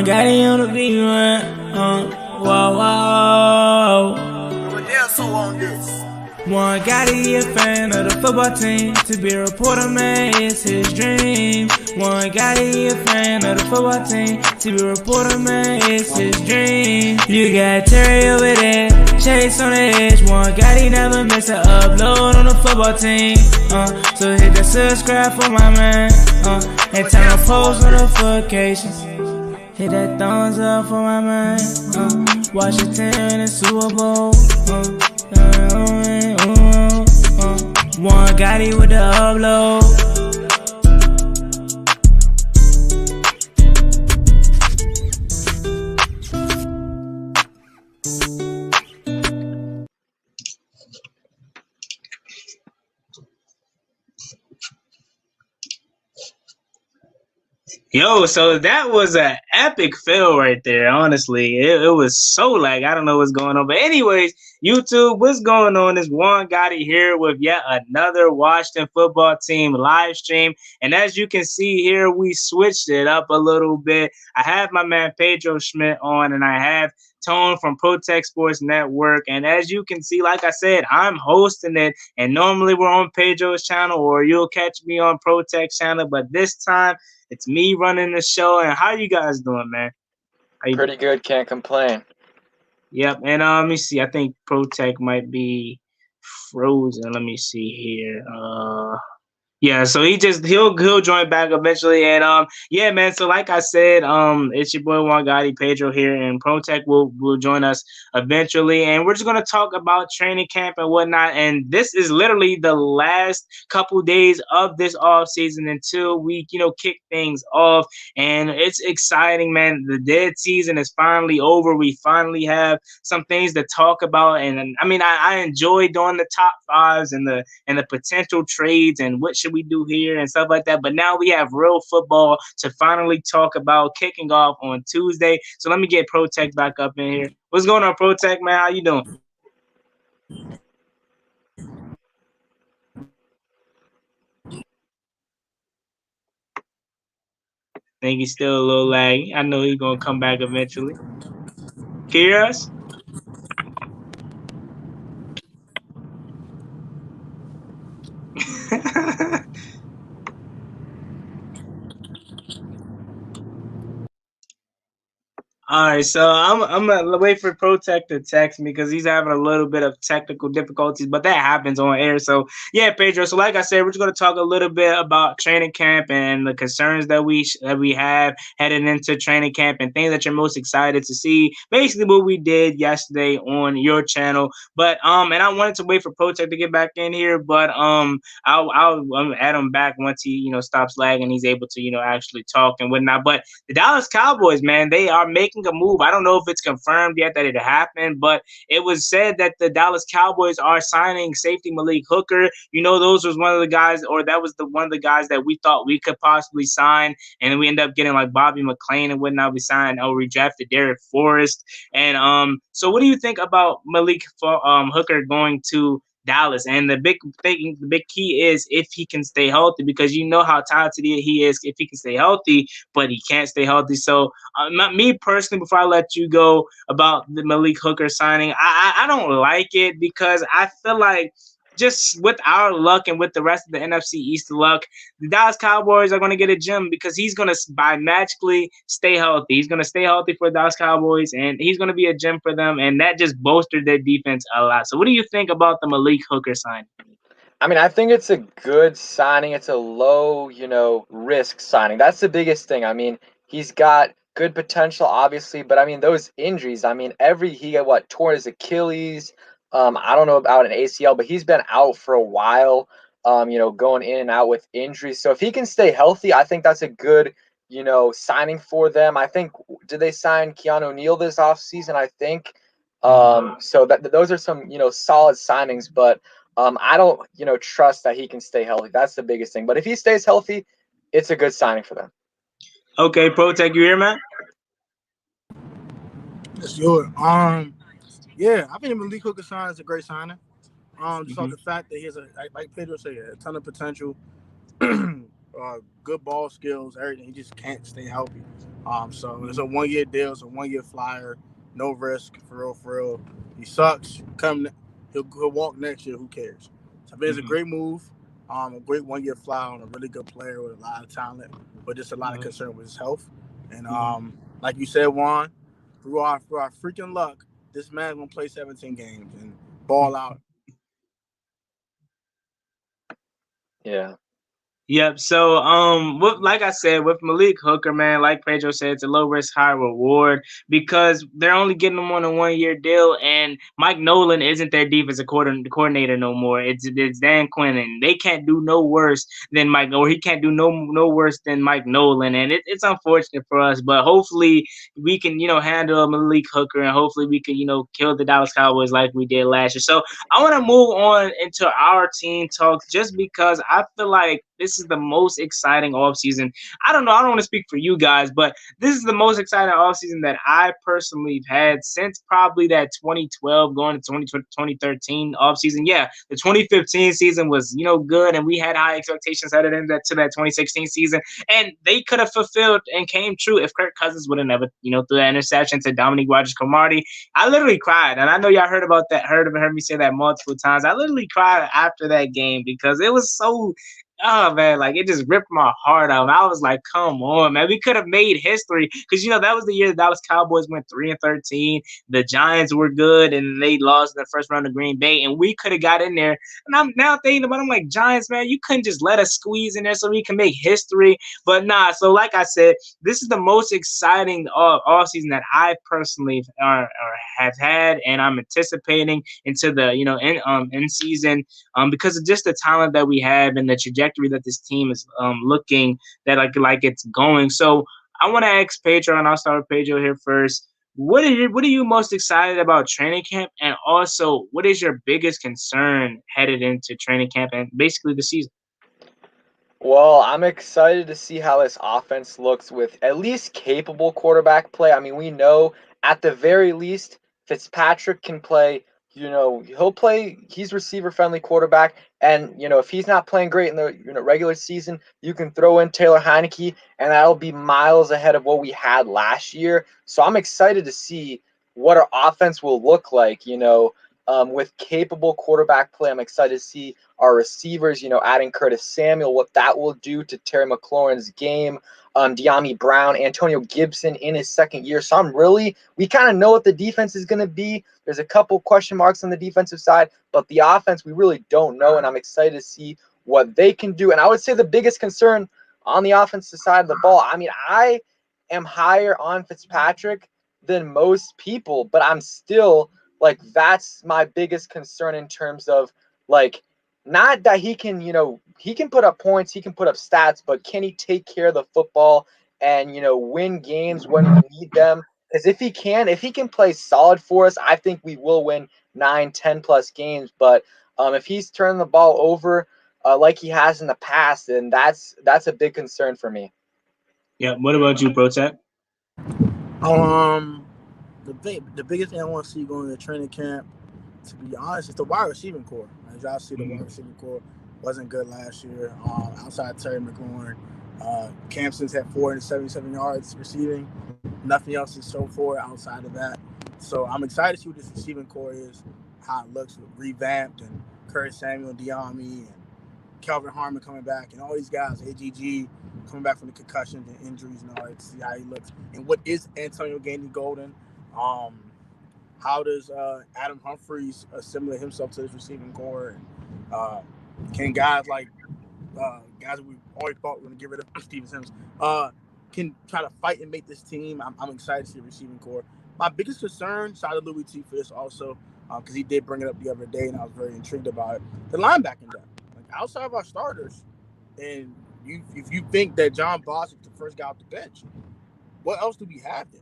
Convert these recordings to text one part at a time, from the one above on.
Got it on the beat, man. Whoa, whoa. But there's who on this. One Gotti, a fan of the football team. To be a reporter, man, it's his dream. One Gotti, a fan of the football team. To be a reporter, man, it's his dream. You got Terry over there, Chase on the edge. One Gotti never miss an upload on the football team. So hit the subscribe for my man. And turn on post notifications. Hit that thumbs up for my man. Washington in the Super Bowl. One Gotti with the upload. Yo, so that was an epic fail right there, honestly. It was so like, I don't know what's going on. But anyways, YouTube, what's going on? It's Juan Gotti here with yet another Washington football team live stream. And as you can see here, we switched it up a little bit. I have my man Pedro Schmidt on, and I have Tone from Protect Sports Network. And as you can see, like I said, I'm hosting it. And normally we're on Pedro's channel, or you'll catch me on Protect channel. But this time, it's me running the show. And how you guys doing, man? Pretty good. Can't complain. Yep. And let me see. I think Protect might be frozen. Let me see here. Yeah, so he'll join back eventually, and yeah, man. So like I said, it's your boy Juan Gotti, Pedro here, and Protect will join us eventually, and we're just gonna talk about training camp and whatnot. And this is literally the last couple days of this off season until we kick things off, and it's exciting, man. The dead season is finally over. We finally have some things to talk about, and I mean, I enjoy doing the top fives and the potential trades and what should we do here and stuff like that. But now we have real football to finally talk about, kicking off on Tuesday. So let me get Protect back up in here. What's going on, Protect, man? How you doing? I think he's still a little laggy. I know he's gonna come back eventually. Can you hear us? All right, so I'm gonna wait for Protect to text me because he's having a little bit of technical difficulties, but that happens on air. So yeah, Pedro. So like I said, we're just gonna talk a little bit about training camp and the concerns that we have heading into training camp and things that you're most excited to see. Basically, what we did yesterday on your channel. But and I wanted to wait for Protect to get back in here, but I'll add him back once he stops lagging. He's able to actually talk and whatnot. But the Dallas Cowboys, man, they are making a move. I don't know if it's confirmed yet that it happened, but it was said that the Dallas Cowboys are signing safety Malik Hooker. Those was one of the guys, or that was one of the guys that we thought we could possibly sign, and then we ended up getting like Bobby McClain and whatnot. We signed, we drafted Derek Forrest, and so what do you think about Malik Hooker going to Dallas? And the big key is if he can stay healthy, because you know how talented he is if he can stay healthy, but he can't stay healthy. So me personally, before I let you go about the Malik Hooker signing, I don't like it, because I feel like just with our luck and with the rest of the NFC East luck, the Dallas Cowboys are going to get a gem, because he's going to magically stay healthy. He's going to stay healthy for the Dallas Cowboys, and he's going to be a gem for them, and that just bolstered their defense a lot. So what do you think about the Malik Hooker signing? I mean, I think it's a good signing. It's a low, risk signing. That's the biggest thing. I mean, he's got good potential, obviously, but I mean, those injuries, I mean, he got torn his Achilles. I don't know about an ACL, but he's been out for a while, going in and out with injuries. So if he can stay healthy, I think that's a good, signing for them. I think, did they sign Keanu O'Neal this offseason? I think. So those are some, solid signings, but I don't, trust that he can stay healthy. That's the biggest thing. But if he stays healthy, it's a good signing for them. Okay, Protect, you here, man? Yes, sure. Yeah, I think Malik Hooker sign is a great signing. Just off the fact that he has like Pedro said, a ton of potential. good ball skills, everything. He just can't stay healthy. So it's a 1-year deal. It's a 1-year flyer. No risk, for real, for real. He sucks. He'll walk next year. Who cares? So I think it's a great move. A great 1-year flyer on a really good player with a lot of talent, but just a lot of concern with his health. And like you said, Juan, through our freaking luck, this man's gonna play 17 games and ball out. Yeah. Yep. So, like I said, with Malik Hooker, man, like Pedro said, it's a low risk, high reward because they're only getting him on a 1-year deal, and Mike Nolan isn't their defensive coordinator no more. It's Dan Quinn, and they can't do no worse than Mike, or he can't do no worse than Mike Nolan, and it's unfortunate for us, but hopefully we can handle Malik Hooker, and hopefully we can kill the Dallas Cowboys like we did last year. So I want to move on into our team talks just because I feel like this is the most exciting offseason. I don't know. I don't want to speak for you guys, but this is the most exciting offseason that I personally have had since probably that 2012 going to 2013 offseason. Yeah, the 2015 season was, good, and we had high expectations headed into that 2016 season, and they could have fulfilled and came true if Kirk Cousins would have never, threw that interception to Dominique Rodgers-Cromartie. I literally cried, and I know y'all heard me say that multiple times. I literally cried after that game because it was so. Oh man, like it just ripped my heart out. I was like, "Come on, man! We could have made history because that was the year the Dallas Cowboys went 3-13. The Giants were good and they lost in the first round of Green Bay, and we could have got in there. And I'm now thinking about, I'm like, Giants, man, you couldn't just let us squeeze in there so we can make history. But nah. So like I said, this is the most exciting off season that I personally have had, and I'm anticipating into the in season because of just the talent that we have and the trajectory that this team is looking that like it's going. So I want to ask Pedro, and I'll start with Pedro here first. What are you most excited about training camp, and also what is your biggest concern headed into training camp and basically the season? Well, I'm excited to see how this offense looks with at least capable quarterback play. I mean, we know at the very least Fitzpatrick can play, he'll play, he's receiver-friendly quarterback. And, if he's not playing great in the regular season, you can throw in Taylor Heineke, and that'll be miles ahead of what we had last year. So I'm excited to see what our offense will look like, with capable quarterback play. I'm excited to see our receivers, adding Curtis Samuel, what that will do to Terry McLaurin's game, De'Ami Brown, Antonio Gibson in his second year. So we kind of know what the defense is going to be. There's a couple question marks on the defensive side, but the offense we really don't know, and I'm excited to see what they can do. And I would say the biggest concern on the offensive side of the ball, I mean, I am higher on Fitzpatrick than most people, but I'm still like, that's my biggest concern in terms of, like, not that he can, he can put up points, he can put up stats, but can he take care of the football and, win games when we need them? Because if he can play solid for us, I think we will win 9, 10 plus games. But if he's turning the ball over like he has in the past, then that's a big concern for me. Yeah. What about you, Protect? The biggest thing I want to see going into training camp, to be honest, is the wide receiving core. As y'all see, the wide receiving core wasn't good last year. Outside Terry McLaurin, Campson's had 477 yards receiving. Nothing else is so for outside of that. So I'm excited to see what this receiving core is, how it looks revamped, and Curtis Samuel, De'Ami, and Kelvin Harmon coming back, and all these guys, AGG coming back from the concussions and injuries and all that, to see how he looks. And what is Antonio Gandy Golden? How does Adam Humphries assimilate himself to this receiving core? And can guys like guys we always thought were going to get rid of Steven Sims can try to fight and make this team? I'm excited to see the receiving core. My biggest concern, shout out to Louis T for this also, because he did bring it up the other day, and I was very intrigued about it. The linebacking depth, like outside of our starters, and if you think that John Bostic is the first guy off the bench, what else do we have there?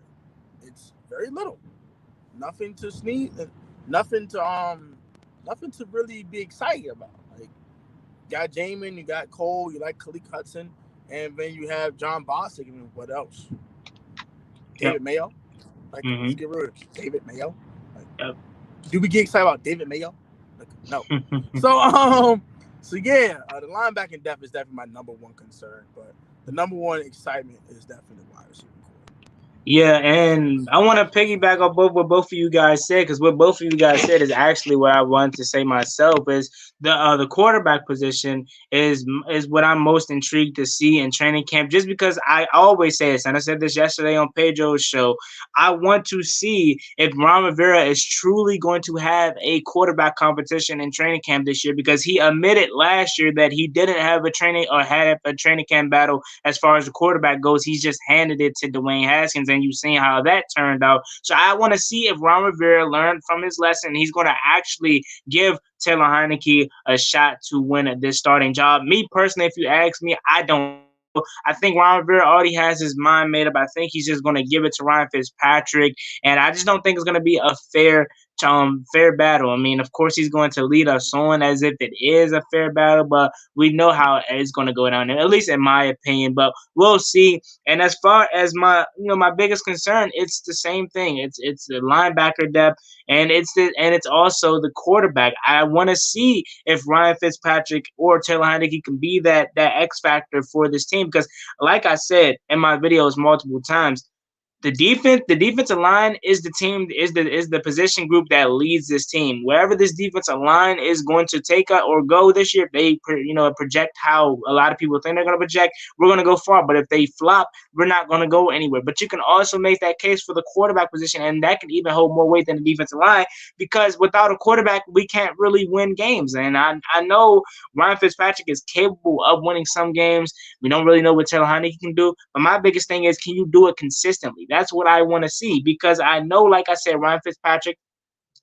It's very little. Nothing to sneeze, nothing to really be excited about. Like, you got Jamin, you got Cole, you like Khalid Hudson, and then you have John Bostic. I mean, what else? David Mayo. Like, let's get rid of David Mayo. Like, do we get excited about David Mayo? Like, no. So So yeah, the linebacking depth is definitely my number one concern, but the number one excitement is definitely the wide receiver core. Yeah, and I want to piggyback on what both of you guys said, because what both of you guys said is actually what I wanted to say myself. Is the quarterback position is what I'm most intrigued to see in training camp, just because I always say this, and I said this yesterday on Pedro's show. I want to see if Ron Rivera is truly going to have a quarterback competition in training camp this year, because he admitted last year that he didn't have a training or had a training camp battle as far as the quarterback goes. He's just handed it to Dwayne Haskins, and you've seen how that turned out. So I want to see if Ron Rivera learned from his lesson. He's going to actually give Taylor Heineke a shot to win this starting job. Me personally, if you ask me, I don't know. I think Ron Rivera already has his mind made up. I think he's just going to give it to Ryan Fitzpatrick, and I just don't think it's going to be a fair battle. I mean, of course, he's going to lead us on as if it is a fair battle, but we know how it's going to go down there, at least in my opinion. But we'll see. And as far as my biggest concern, it's the same thing. It's the linebacker depth, and it's also the quarterback. I want to see if Ryan Fitzpatrick or Taylor Heineke can be that X factor for this team, because, like I said in my videos multiple times, the defensive line is the position group that leads this team. Wherever this defensive line is going to take or go this year, if they project how a lot of people think they're going to project, we're going to go far. But if they flop, we're not going to go anywhere. But you can also make that case for the quarterback position, and that can even hold more weight than the defensive line, because without a quarterback, we can't really win games. And I know Ryan Fitzpatrick is capable of winning some games. We don't really know what Taylor Heineke can do, but my biggest thing is, can you do it consistently? That's what I want to see, because I know, like I said, Ryan Fitzpatrick,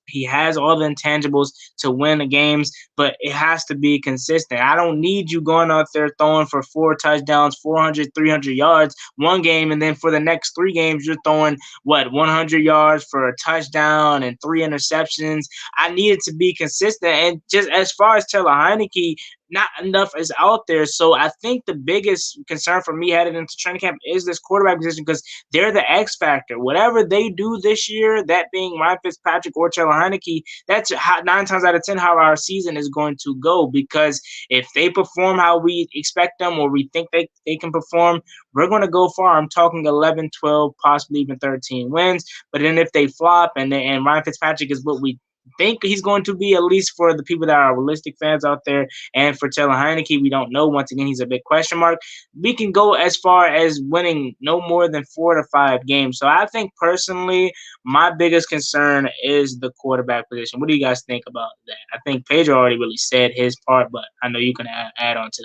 he has all the intangibles to win the games, but it has to be consistent. I don't need you going out there throwing for 4 touchdowns, 400, 300 yards one game, and then for the next 3 games, you're throwing, 100 yards for a touchdown and 3 interceptions. I need it to be consistent. And just as far as Taylor Heineke, not enough is out there. So I think the biggest concern for me headed into training camp is this quarterback position, because they're the X factor. Whatever they do this year, that being Ryan Fitzpatrick or Taylor Heineke, that's 9 times out of 10 how our season is going to go. Because if they perform how we expect them, or we think they can perform, we're going to go far. I'm talking 11, 12, possibly even 13 wins. But then if they flop, and Ryan Fitzpatrick is what we think he's going to be, at least for the people that are realistic fans out there, and for Taylor Heineke, we don't know. Once again, he's a big question mark. We can go as far as winning no more than 4 to 5 games. So I think personally, my biggest concern is the quarterback position. What do you guys think about that? I think Pedro already really said his part, but I know you can add on to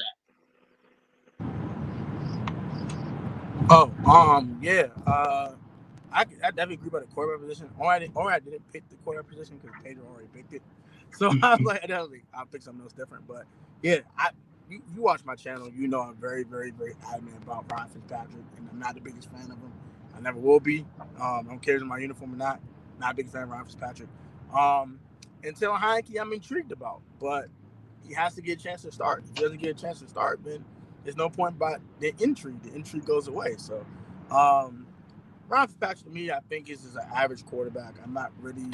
that. Yeah. I definitely agree about the quarterback position. I didn't pick the quarterback position because Pedro already picked it. So I was like, I'll pick something else different. But yeah, you watch my channel, you know I'm very, very, very adamant about Ryan Fitzpatrick, and I'm not the biggest fan of him. I never will be. I don't care if it's my uniform or not. Not a big fan of Ryan Fitzpatrick. And Taylor Heineke, I'm intrigued about, but he has to get a chance to start. If he doesn't get a chance to start, then there's no point about the intrigue. The intrigue goes away. So, Ryan Fitzpatrick to me, I think is an average quarterback. I'm not really.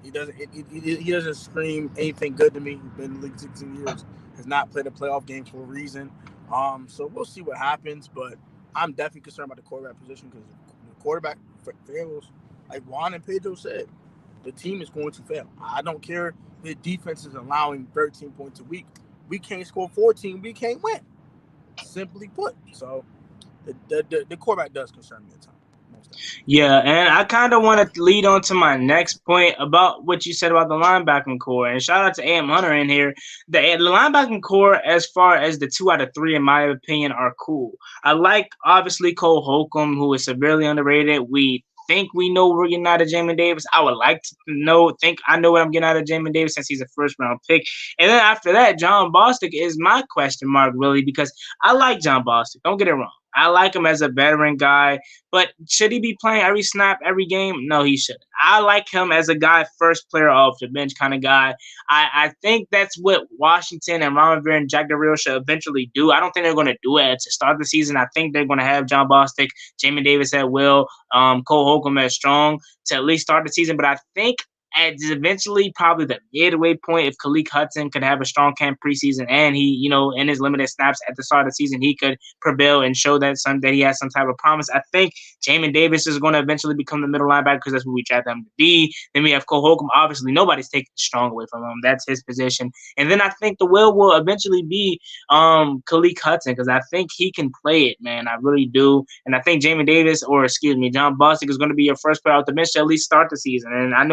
He doesn't scream anything good to me. He's been in the league 16 years. Has not played a playoff game for a reason. So we'll see what happens. But I'm definitely concerned about the quarterback position, because the quarterback fails, like Juan and Pedro said, the team is going to fail. I don't care if the defense is allowing 13 points a week. We can't score 14. We can't win. Simply put. So the quarterback does concern me at times. Yeah, and I kind of want to lead on to my next point about what you said about the linebacking core. And shout out to A.M. Hunter in here. The linebacking core, as far as the 2 out of 3, in my opinion, are cool. I like, obviously, Cole Holcomb, who is severely underrated. We think we know we're getting out of Jamin Davis. I would like to think I know what I'm getting out of Jamin Davis, since he's a first-round pick. And then after that, John Bostic is my question mark, really, because I like John Bostic. Don't get it wrong. I like him as a veteran guy, but should he be playing every snap, every game? No, he shouldn't. I like him as a guy, first player off the bench kind of guy. I think that's what Washington and Ron Rivera and Jack Del Rio should eventually do. I don't think they're going to do it to start the season. I think they're going to have John Bostic, Jamin Davis at will, Cole Holcomb as strong to at least start the season. But I think at eventually probably the midway point, if Khalid Hudson could have a strong camp preseason and he, in his limited snaps at the start of the season, he could prevail and show that he has some type of promise. I think Jamin Davis is going to eventually become the middle linebacker because that's what we draft him to be. Then we have Cole Holcomb. Obviously, nobody's taking strong away from him. That's his position. And then I think the will eventually be Khalid Hudson because I think he can play it, man. I really do. And I think Jamin Davis, or excuse me, John Bostic is going to be your first player off the bench to at least start the season. And I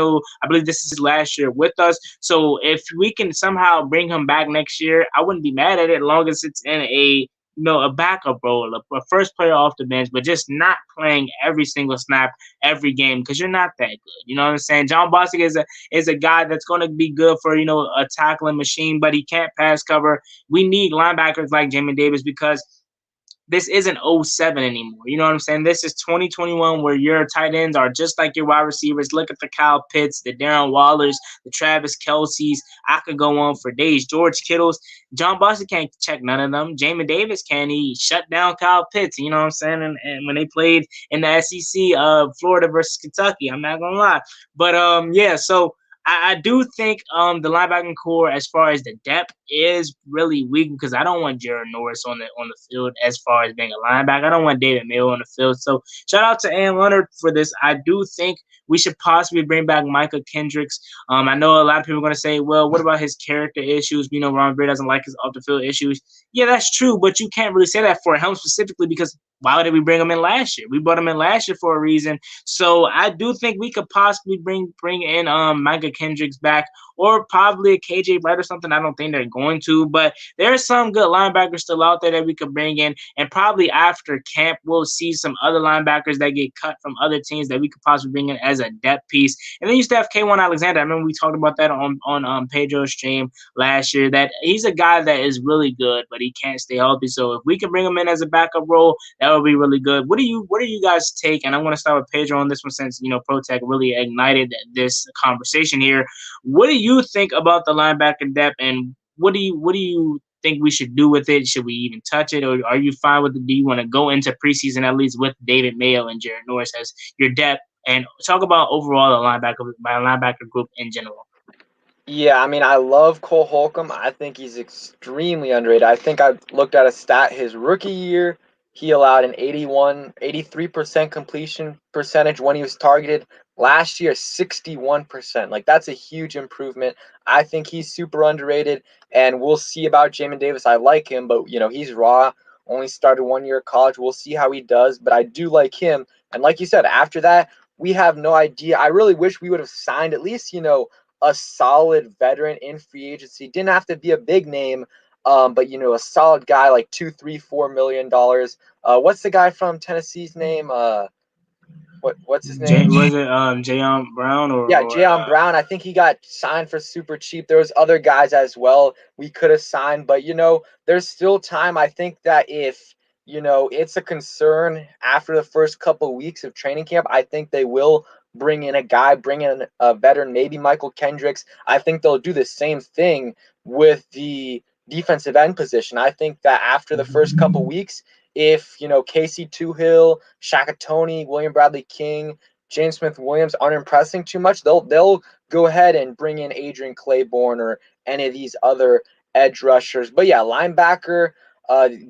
believe this is his last year with us. So if we can somehow bring him back next year, I wouldn't be mad at it as long as it's in a backup role, a first player off the bench, but just not playing every single snap every game because you're not that good. You know what I'm saying? John Bostic is a guy that's going to be good for a tackling machine, but he can't pass cover. We need linebackers like Jamin Davis because this isn't 07 anymore. You know what I'm saying? This is 2021 where your tight ends are just like your wide receivers. Look at the Kyle Pitts, the Darren Wallers, the Travis Kelce's. I could go on for days. George Kittle's. John Bostic can't check none of them. Jamin Davis can. He shut down Kyle Pitts. You know what I'm saying? And when they played in the SEC, Florida versus Kentucky, I'm not going to lie. But, yeah, so I do think the linebacking core, as far as the depth, is really weak because I don't want Jared Norris on the field as far as being a linebacker. I don't want David Mayo on the field. So shout out to Ann Leonard for this. I do think we should possibly bring back Micah Kendricks. I know a lot of people are going to say, well, what about his character issues? Ron Rivera doesn't like his off-the-field issues. Yeah, that's true, but you can't really say that for him specifically because why did we bring him in last year? We brought him in last year for a reason. So I do think we could possibly bring in Micah Kendricks back or probably a KJ Wright or something. I don't think they're going to, but there's some good linebackers still out there that we could bring in. And probably after camp, we'll see some other linebackers that get cut from other teams that we could possibly bring in as a depth piece. And then you still have K1 Alexander. I remember we talked about that on Pedro's stream last year, that he's a guy that is really good, but he can't stay healthy. So if we can bring him in as a backup role, that would be really good. What do you guys take? And I'm going to start with Pedro on this one since, ProTech really ignited this conversation here. What do you think about the linebacker depth, and what do you think we should do with it? Should we even touch it, or are you fine with it? Do you want to go into preseason at least with David Mayo and Jared Norris as your depth, and talk about overall the linebacker group in general? Yeah, I mean, I love Cole Holcomb. I think he's extremely underrated. I think I looked at a stat his rookie year. He allowed an 83% completion percentage when he was targeted. Last year, 61%. Like, that's a huge improvement. I think he's super underrated, and we'll see about Jamin Davis. I like him, but, he's raw. Only started 1 year of college. We'll see how he does, but I do like him. And like you said, after that, we have no idea. I really wish we would have signed at least, a solid veteran in free agency. Didn't have to be a big name, but a solid guy like $2, $3, $4 million. What's the guy from Tennessee's name? What's his name? Was it Jayon Brown Yeah, Jayon Brown. I think he got signed for super cheap. There was other guys as well we could have signed, but there's still time. I think that if it's a concern after the first couple of weeks of training camp, I think they will bring in a guy, bring in a veteran, maybe Michael Kendricks. I think they'll do the same thing with the defensive end position. I think that after the first couple weeks, if Casey Toohill, Shaka Toney, William Bradley King, James Smith-Williams aren't impressing too much, they'll go ahead and bring in Adrian Claiborne or any of these other edge rushers. But yeah, linebacker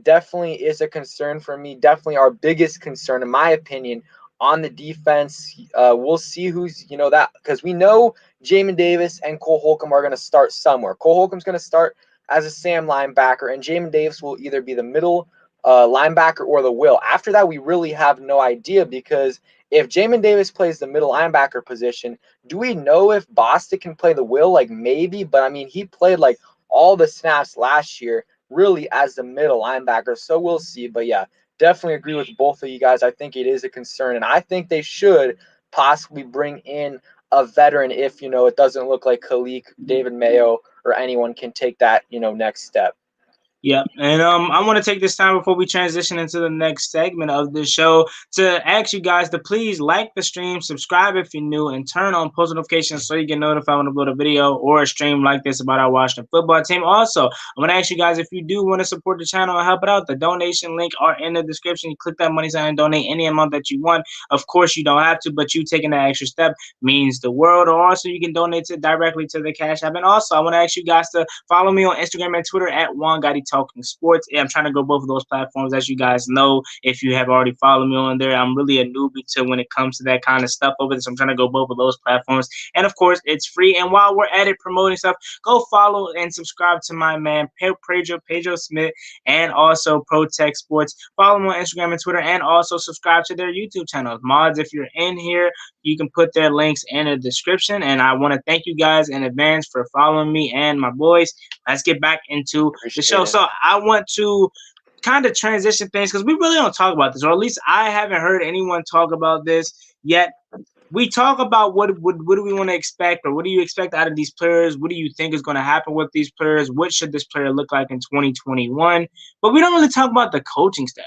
definitely is a concern for me. Definitely our biggest concern, in my opinion, on the defense. We'll see who's, that, because we know Jamin Davis and Cole Holcomb are going to start somewhere. Cole Holcomb's going to start as a Sam linebacker, and Jamin Davis will either be the middle linebacker or the will. After that, we really have no idea, because if Jamin Davis plays the middle linebacker position, do we know if Bostic can play the will? Like, maybe, but I mean, he played like all the snaps last year really as the middle linebacker, so we'll see. But yeah, definitely agree with both of you guys. I think it is a concern, and I think they should possibly bring in a veteran if, it doesn't look like Khalid, David Mayo, or anyone can take that, next step. Yep. And I want to take this time before we transition into the next segment of the show to ask you guys to please like the stream, subscribe if you're new, and turn on post notifications so you get notified when I upload a video or a stream like this about our Washington football team. Also, I want to ask you guys, if you do want to support the channel and help it out, the donation link are in the description. You click that money sign and donate any amount that you want. Of course, you don't have to, but you taking that extra step means the world. Or also, you can donate it directly to the Cash App. And also, I want to ask you guys to follow me on Instagram and Twitter at Talking Sports. I'm trying to go both of those platforms, as you guys know. If you have already followed me on there, I'm really a newbie to when it comes to that kind of stuff over there. So I'm trying to go both of those platforms. And of course, it's free. And while we're at it promoting stuff, go follow and subscribe to my man Pedro Smith and also Protect Sports. Follow them on Instagram and Twitter, and also subscribe to their YouTube channels. Mods, if you're in here, you can put their links in the description. And I want to thank you guys in advance for following me and my boys. Let's get back into the show. So I want to kind of transition things because we really don't talk about this, or at least I haven't heard anyone talk about this yet. We talk about what do we want to expect, or what do you expect out of these players? What do you think is going to happen with these players? What should this player look like in 2021? But we don't really talk about the coaching staff.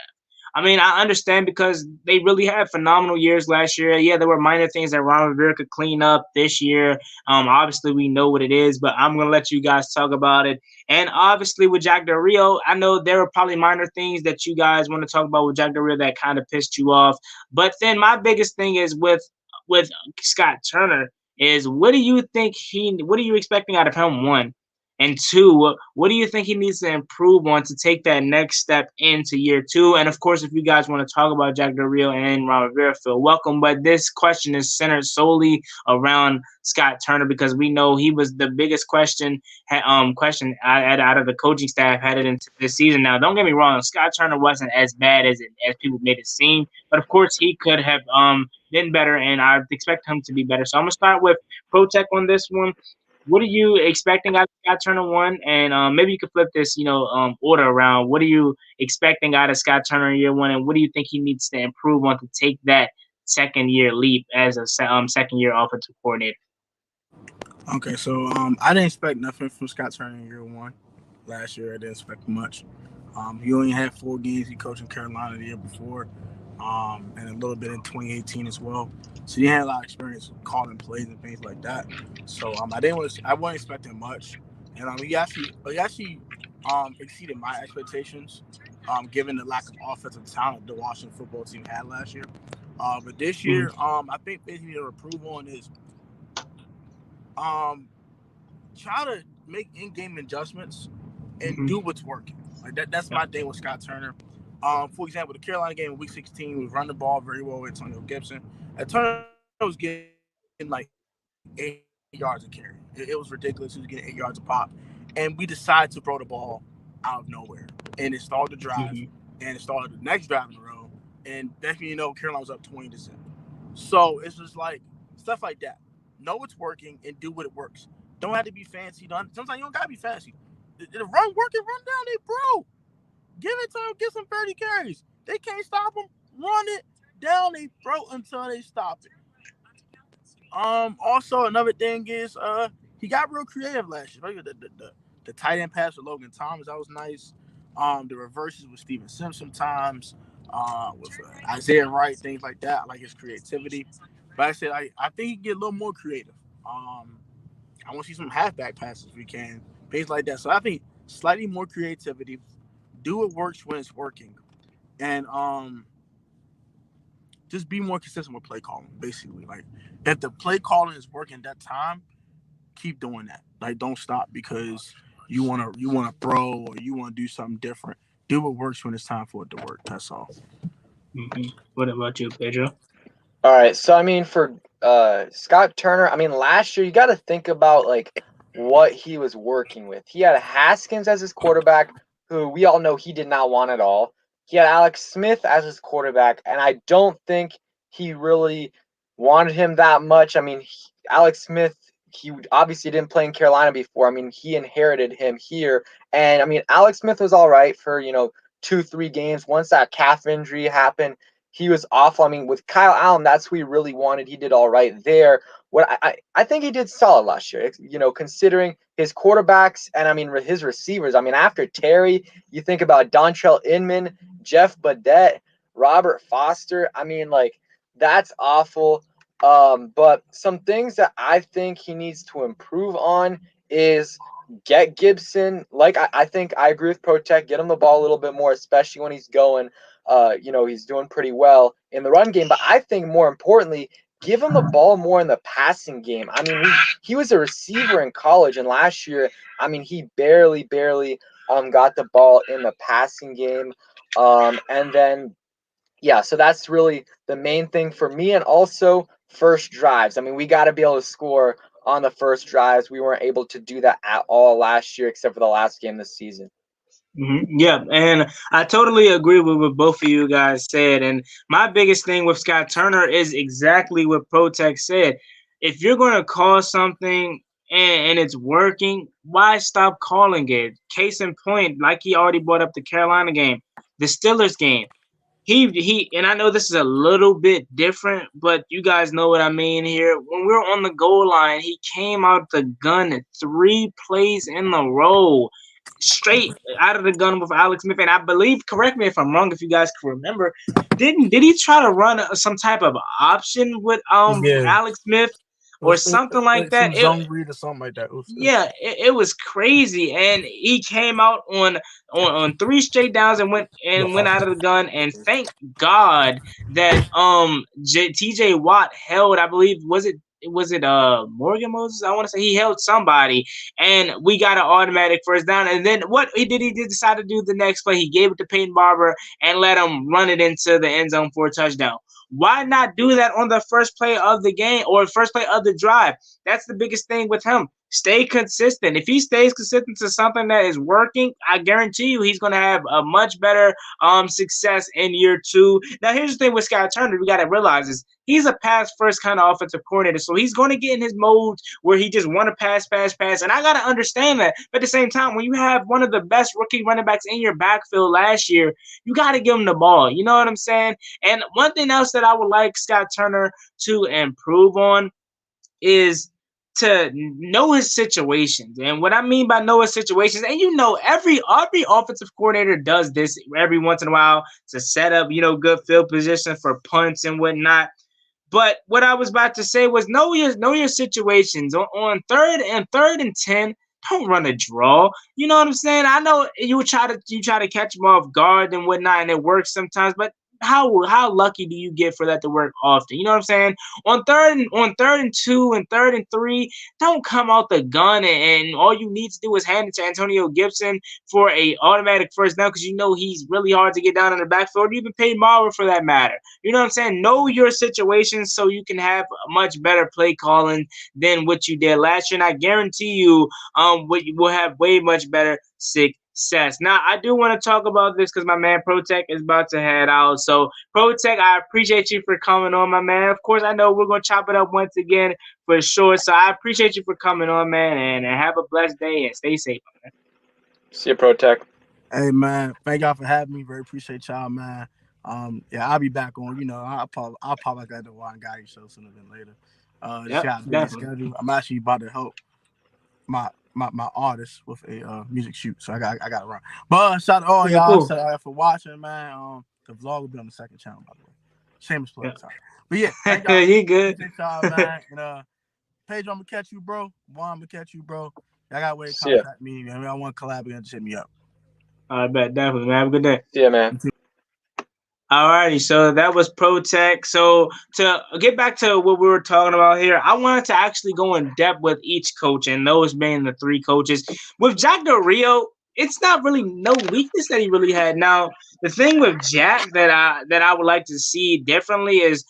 I mean, I understand because they really had phenomenal years last year. Yeah, there were minor things that Ron Rivera could clean up this year. Obviously, we know what it is, but I'm going to let you guys talk about it. And obviously, with Jack Del Rio, I know there are probably minor things that you guys want to talk about with Jack Del Rio that kind of pissed you off. But then my biggest thing is with Scott Turner is what are you expecting out of him, one? And two, what do you think he needs to improve on to take that next step into year two? And of course, if you guys want to talk about Jack Del Rio and Ron Rivera, feel welcome. But this question is centered solely around Scott Turner because we know he was the biggest question out of the coaching staff headed into this season. Now, don't get me wrong, Scott Turner wasn't as bad as people made it seem, but of course he could have been better, and I expect him to be better. So I'm gonna start with Protect on this one. What are you expecting out of Scott Turner one? And maybe you could flip this, order around. What are you expecting out of Scott Turner in year one, and what do you think he needs to improve on to take that second year leap as a second year offensive coordinator? Okay, so I didn't expect nothing from Scott Turner in year one. Last year, I didn't expect much. He only had 4 games. He coached in Carolina the year before, and a little bit in 2018 as well. So he had a lot of experience calling plays and things like that. So I wasn't expecting much, and he actually exceeded my expectations, given the lack of offensive talent the Washington football team had last year. But this year, I think basically to improve on is try to make in-game adjustments and do what's working. Like that's my thing with Scott Turner. For example, the Carolina game in Week 16, we run the ball very well with Antonio Gibson. And Turner was getting like 8 yards a carry. It was ridiculous. He was getting 8 yards a pop. And we decided to throw the ball out of nowhere. And it started the drive. And it started the next drive in a row. And definitely, Carolina was up 20-0. So it's just like stuff like that. Know what's working and do what it works. Don't have to be fancy. Sometimes you don't got to be fancy. The run working, run down, they broke. Give it to them, get some 30 carries. They can't stop them. Run it down they throat until they stop it. Also, another thing is he got real creative last year. The tight end pass with Logan Thomas, that was nice. The reverses with Steven Sims sometimes, with Isaiah Wright, things like that. I like his creativity. But I said I think he can get a little more creative. I want to see some halfback passes if we can, things like that. So I think slightly more creativity. Do what works when it's working, and just be more consistent with play calling. Basically, like if the play calling is working that time, keep doing that. Like don't stop because you want to throw or you want to do something different. Do what works when it's time for it to work. That's all. What about you, Pedro? All right, so I mean, for Scott Turner, I mean, last year you got to think about like what he was working with. He had Haskins as his quarterback, who we all know he did not want at all. He had Alex Smith as his quarterback, and I don't think he really wanted him that much. I mean, Alex Smith, he obviously didn't play in Carolina before. I mean, he inherited him here, and I mean, Alex Smith was all right for 2-3 games. Once that calf injury happened, he was awful. I mean, with Kyle Allen, that's who we really wanted. He did all right there. I think he did solid last year, considering his quarterbacks and, I mean, his receivers. I mean, after Terry, you think about Dontrell Inman, Jeff Badette, Robert Foster. I mean, like, that's awful. But some things that I think he needs to improve on is get Gibson. Like, I think I agree with Protect. Get him the ball a little bit more, especially when he's going. He's doing pretty well in the run game. But I think more importantly, give him the ball more in the passing game. I mean, he was a receiver in college, and last year, I mean, he barely got the ball in the passing game. And then, yeah, so that's really the main thing for me. And also first drives. I mean, we got to be able to score on the first drives. We weren't able to do that at all last year, except for the last game this season. Mm-hmm. Yeah, and I totally agree with what both of you guys said. And my biggest thing with Scott Turner is exactly what Protect said. If you're going to call something and it's working, why stop calling it? Case in point, like he already brought up the Carolina game, the Steelers game. He and I know this is a little bit different, but you guys know what I mean here. When we were on the goal line, he came out the gun 3 plays in a row, straight out of the gun with Alex Smith. And I believe, correct me if I'm wrong, if you guys can remember, did he try to run some type of option with Alex Smith or something like that? Zone read or something like that. It was crazy, and he came out on 3 straight downs and went out of the gun. And thank God that TJ Watt held, I believe, was it Morgan Moses? I want to say he held somebody, and we got an automatic first down. And then what he did decide to do the next play. He gave it to Peyton Barber and let him run it into the end zone for a touchdown. Why not do that on the first play of the game or first play of the drive? That's the biggest thing with him. Stay consistent. If he stays consistent to something that is working, I guarantee you he's going to have a much better success in year 2. Now, here's the thing with Scott Turner. We got to realize is he's a pass-first kind of offensive coordinator, so he's going to get in his mode where he just want to pass. And I got to understand that. But at the same time, when you have one of the best rookie running backs in your backfield last year, you got to give him the ball. You know what I'm saying? And one thing else that I would like Scott Turner to improve on is to know his situations. And what I mean by know his situations, and every offensive coordinator does this every once in a while to set up, good field position for punts and whatnot. But what I was about to say was know your situations. On third and 10, don't run a draw. You know what I'm saying? I know you try to catch them off guard and whatnot, and it works sometimes, but how lucky do you get for that to work often? You know what I'm saying? On third and 2 and third and 3, don't come out the gun and all you need to do is hand it to Antonio Gibson for a automatic first down because he's really hard to get down in the backfield. Or even Peyton Barber for that matter. You know what I'm saying? Know your situation so you can have a much better play calling than what you did last year. And I guarantee you, will have way much better success. Now, I do want to talk about this because my man Protect is about to head out. So, Protect, I appreciate you for coming on, my man. Of course, I know we're going to chop it up once again for sure. So, I appreciate you for coming on, man, and have a blessed day and stay safe, man. See you, Protect. Hey, man. Thank y'all for having me. Very appreciate y'all, man. I'll be back on. I'll pop like at the Juangottiwft show sooner than later. Schedule. I'm actually about to help my artist with a music shoot, so I got to run. But shout out to all y'all. Cool. Shout out for watching, man. The vlog will be on the second channel, by the way. Shameless plug. Sorry. But yeah, thank y'all. You good? Y'all, man. And Pedro, I'm gonna catch you, bro. Juan, I'm gonna catch you, bro. I got a way to contact me. I want to collab again. Just hit me up. I bet, definitely, man. Have a good day. Yeah, man. Alrighty, so that was Protect. So to get back to what we were talking about here, I wanted to actually go in depth with each coach, and those being the 3 coaches. With Jack Del Rio, it's not really no weakness that he really had. Now, the thing with Jack that I would like to see differently is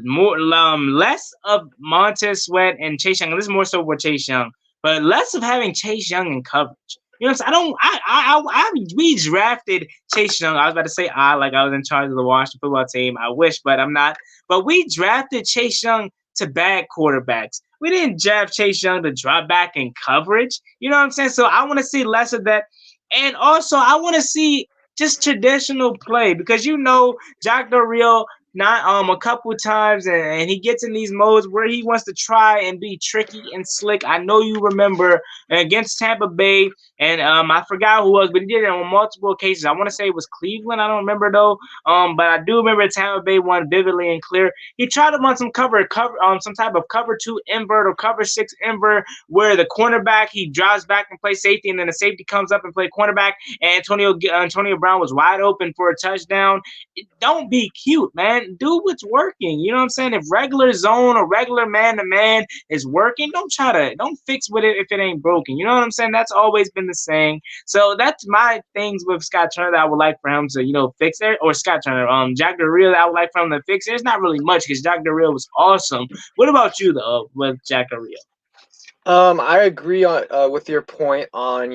more less of Montez Sweat and Chase Young. This is more so with Chase Young, but less of having Chase Young in coverage. You know what I'm saying? We drafted Chase Young. I was about to say like I was in charge of the Washington football team. I wish, but I'm not. But we drafted Chase Young to bag quarterbacks. We didn't draft Chase Young to drop back in coverage. You know what I'm saying? So I want to see less of that. And also I want to see just traditional play because Jack Del Rio not a couple times, and he gets in these modes where he wants to try and be tricky and slick. I know you remember against Tampa Bay, and I forgot who it was, but he did it on multiple occasions. I want to say it was Cleveland. I don't remember though. But I do remember Tampa Bay one vividly and clear. He tried to run some some type of cover 2 invert or cover 6 invert, where the cornerback he drives back and plays safety, and then the safety comes up and play cornerback, and Antonio Brown was wide open for a touchdown. Don't be cute, man. Do what's working. You know what I'm saying? If regular zone or regular man-to-man is working, don't fix with it if it ain't broken. You know what I'm saying? That's always been the saying. So that's my things with Scott Turner that I would like for him to, fix it. Or Scott Turner, Jack Del Rio that I would like for him to fix it. There's not really much because Jack Del Rio was awesome. What about you, though, with Jack Del Rio? I agree with your point on,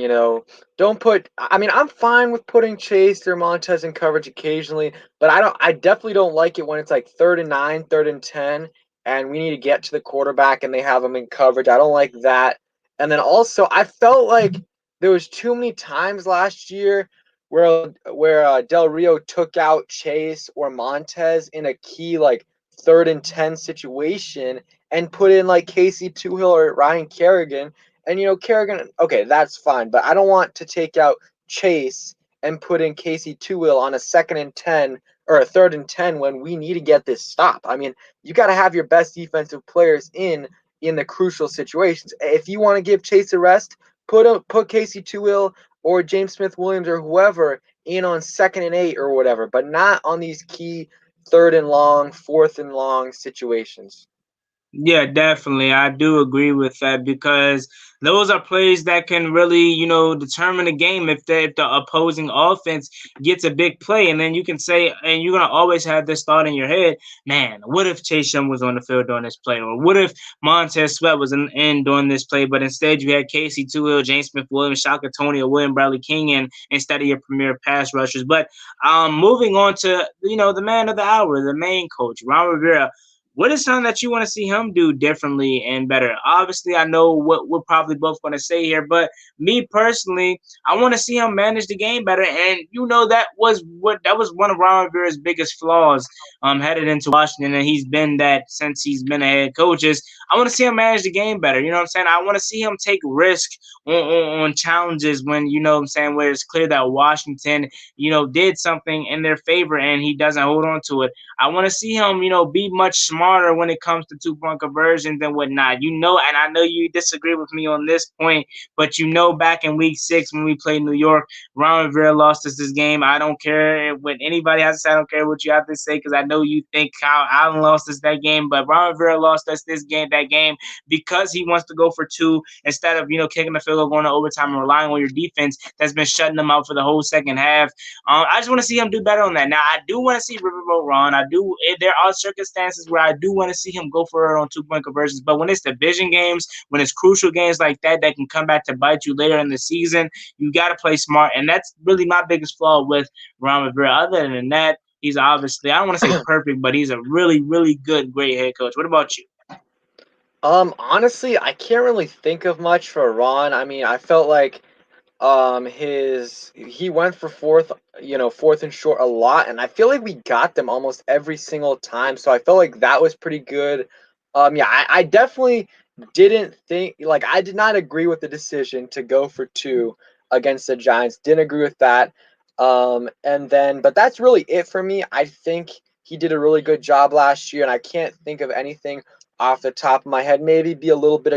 don't put. I mean, I'm fine with putting Chase or Montez in coverage occasionally, but I definitely don't like it when it's like 3rd and 9, 3rd and 10, and we need to get to the quarterback and they have him in coverage. I don't like that. And then also, I felt like there was too many times last year where Del Rio took out Chase or Montez in a key like 3rd and 10 situation and put in like Casey Toohill or Ryan Kerrigan. And Kerrigan, okay, that's fine, but I don't want to take out Chase and put in Casey Toohill on a 2nd and 10 or a 3rd and 10 when we need to get this stop. I mean, you got to have your best defensive players in the crucial situations. If you want to give Chase a rest, put Casey Toohill or James Smith-Williams or whoever in on 2nd and 8 or whatever, but not on these key 3rd and long, 4th and long situations. Yeah, definitely. I do agree with that because those are plays that can really, determine the game if the opposing offense gets a big play. And then you can say, and you're going to always have this thought in your head, man, what if Chase Young was on the field during this play? Or what if Montez Sweat was in during this play? But instead you had Casey Toohill, James Smith-Williams, Shaka Tony, or William Bradley King instead of your premier pass rushers. But moving on to, the man of the hour, the main coach, Ron Rivera. What is something that you want to see him do differently and better? Obviously, I know what we're probably both going to say here, but me personally, I want to see him manage the game better. And that was one of Ron Rivera's biggest flaws headed into Washington, and he's been that since he's been a head coach. I want to see him manage the game better. You know what I'm saying? I want to see him take risk on challenges when where it's clear that Washington did something in their favor and he doesn't hold on to it. I want to see him be much smarter when it comes to 2-point conversions and whatnot. And I know you disagree with me on this point, but back in week 6 when we played New York, Ron Rivera lost us this game. I don't care what anybody has to say. I don't care what you have to say because I know you think Kyle Allen lost us that game, but Ron Rivera lost us that game because he wants to go for 2 instead of kicking the field goal, going to overtime, and relying on your defense that's been shutting them out for the whole second half. I just want to see him do better on that. Now, I do want to see Riverboat Ron. There are circumstances where I do want to see him go for it on 2-point conversions, but when it's division games, when it's crucial games like that can come back to bite you later in the season, you got to play smart, and that's really my biggest flaw with Ron Rivera. Other than that, he's obviously, I don't want to say perfect, but he's a really, really good, great head coach. What about you? Honestly, I can't really think of much for Ron. I mean, I felt like he went for fourth and short a lot, and I feel like we got them almost every single time. So I felt like that was pretty good. I definitely didn't think, like, I did not agree with the decision to go for 2 against the Giants. Didn't agree with that. But that's really it for me. I think he did a really good job last year, and I can't think of anything off the top of my head. Maybe be a little bit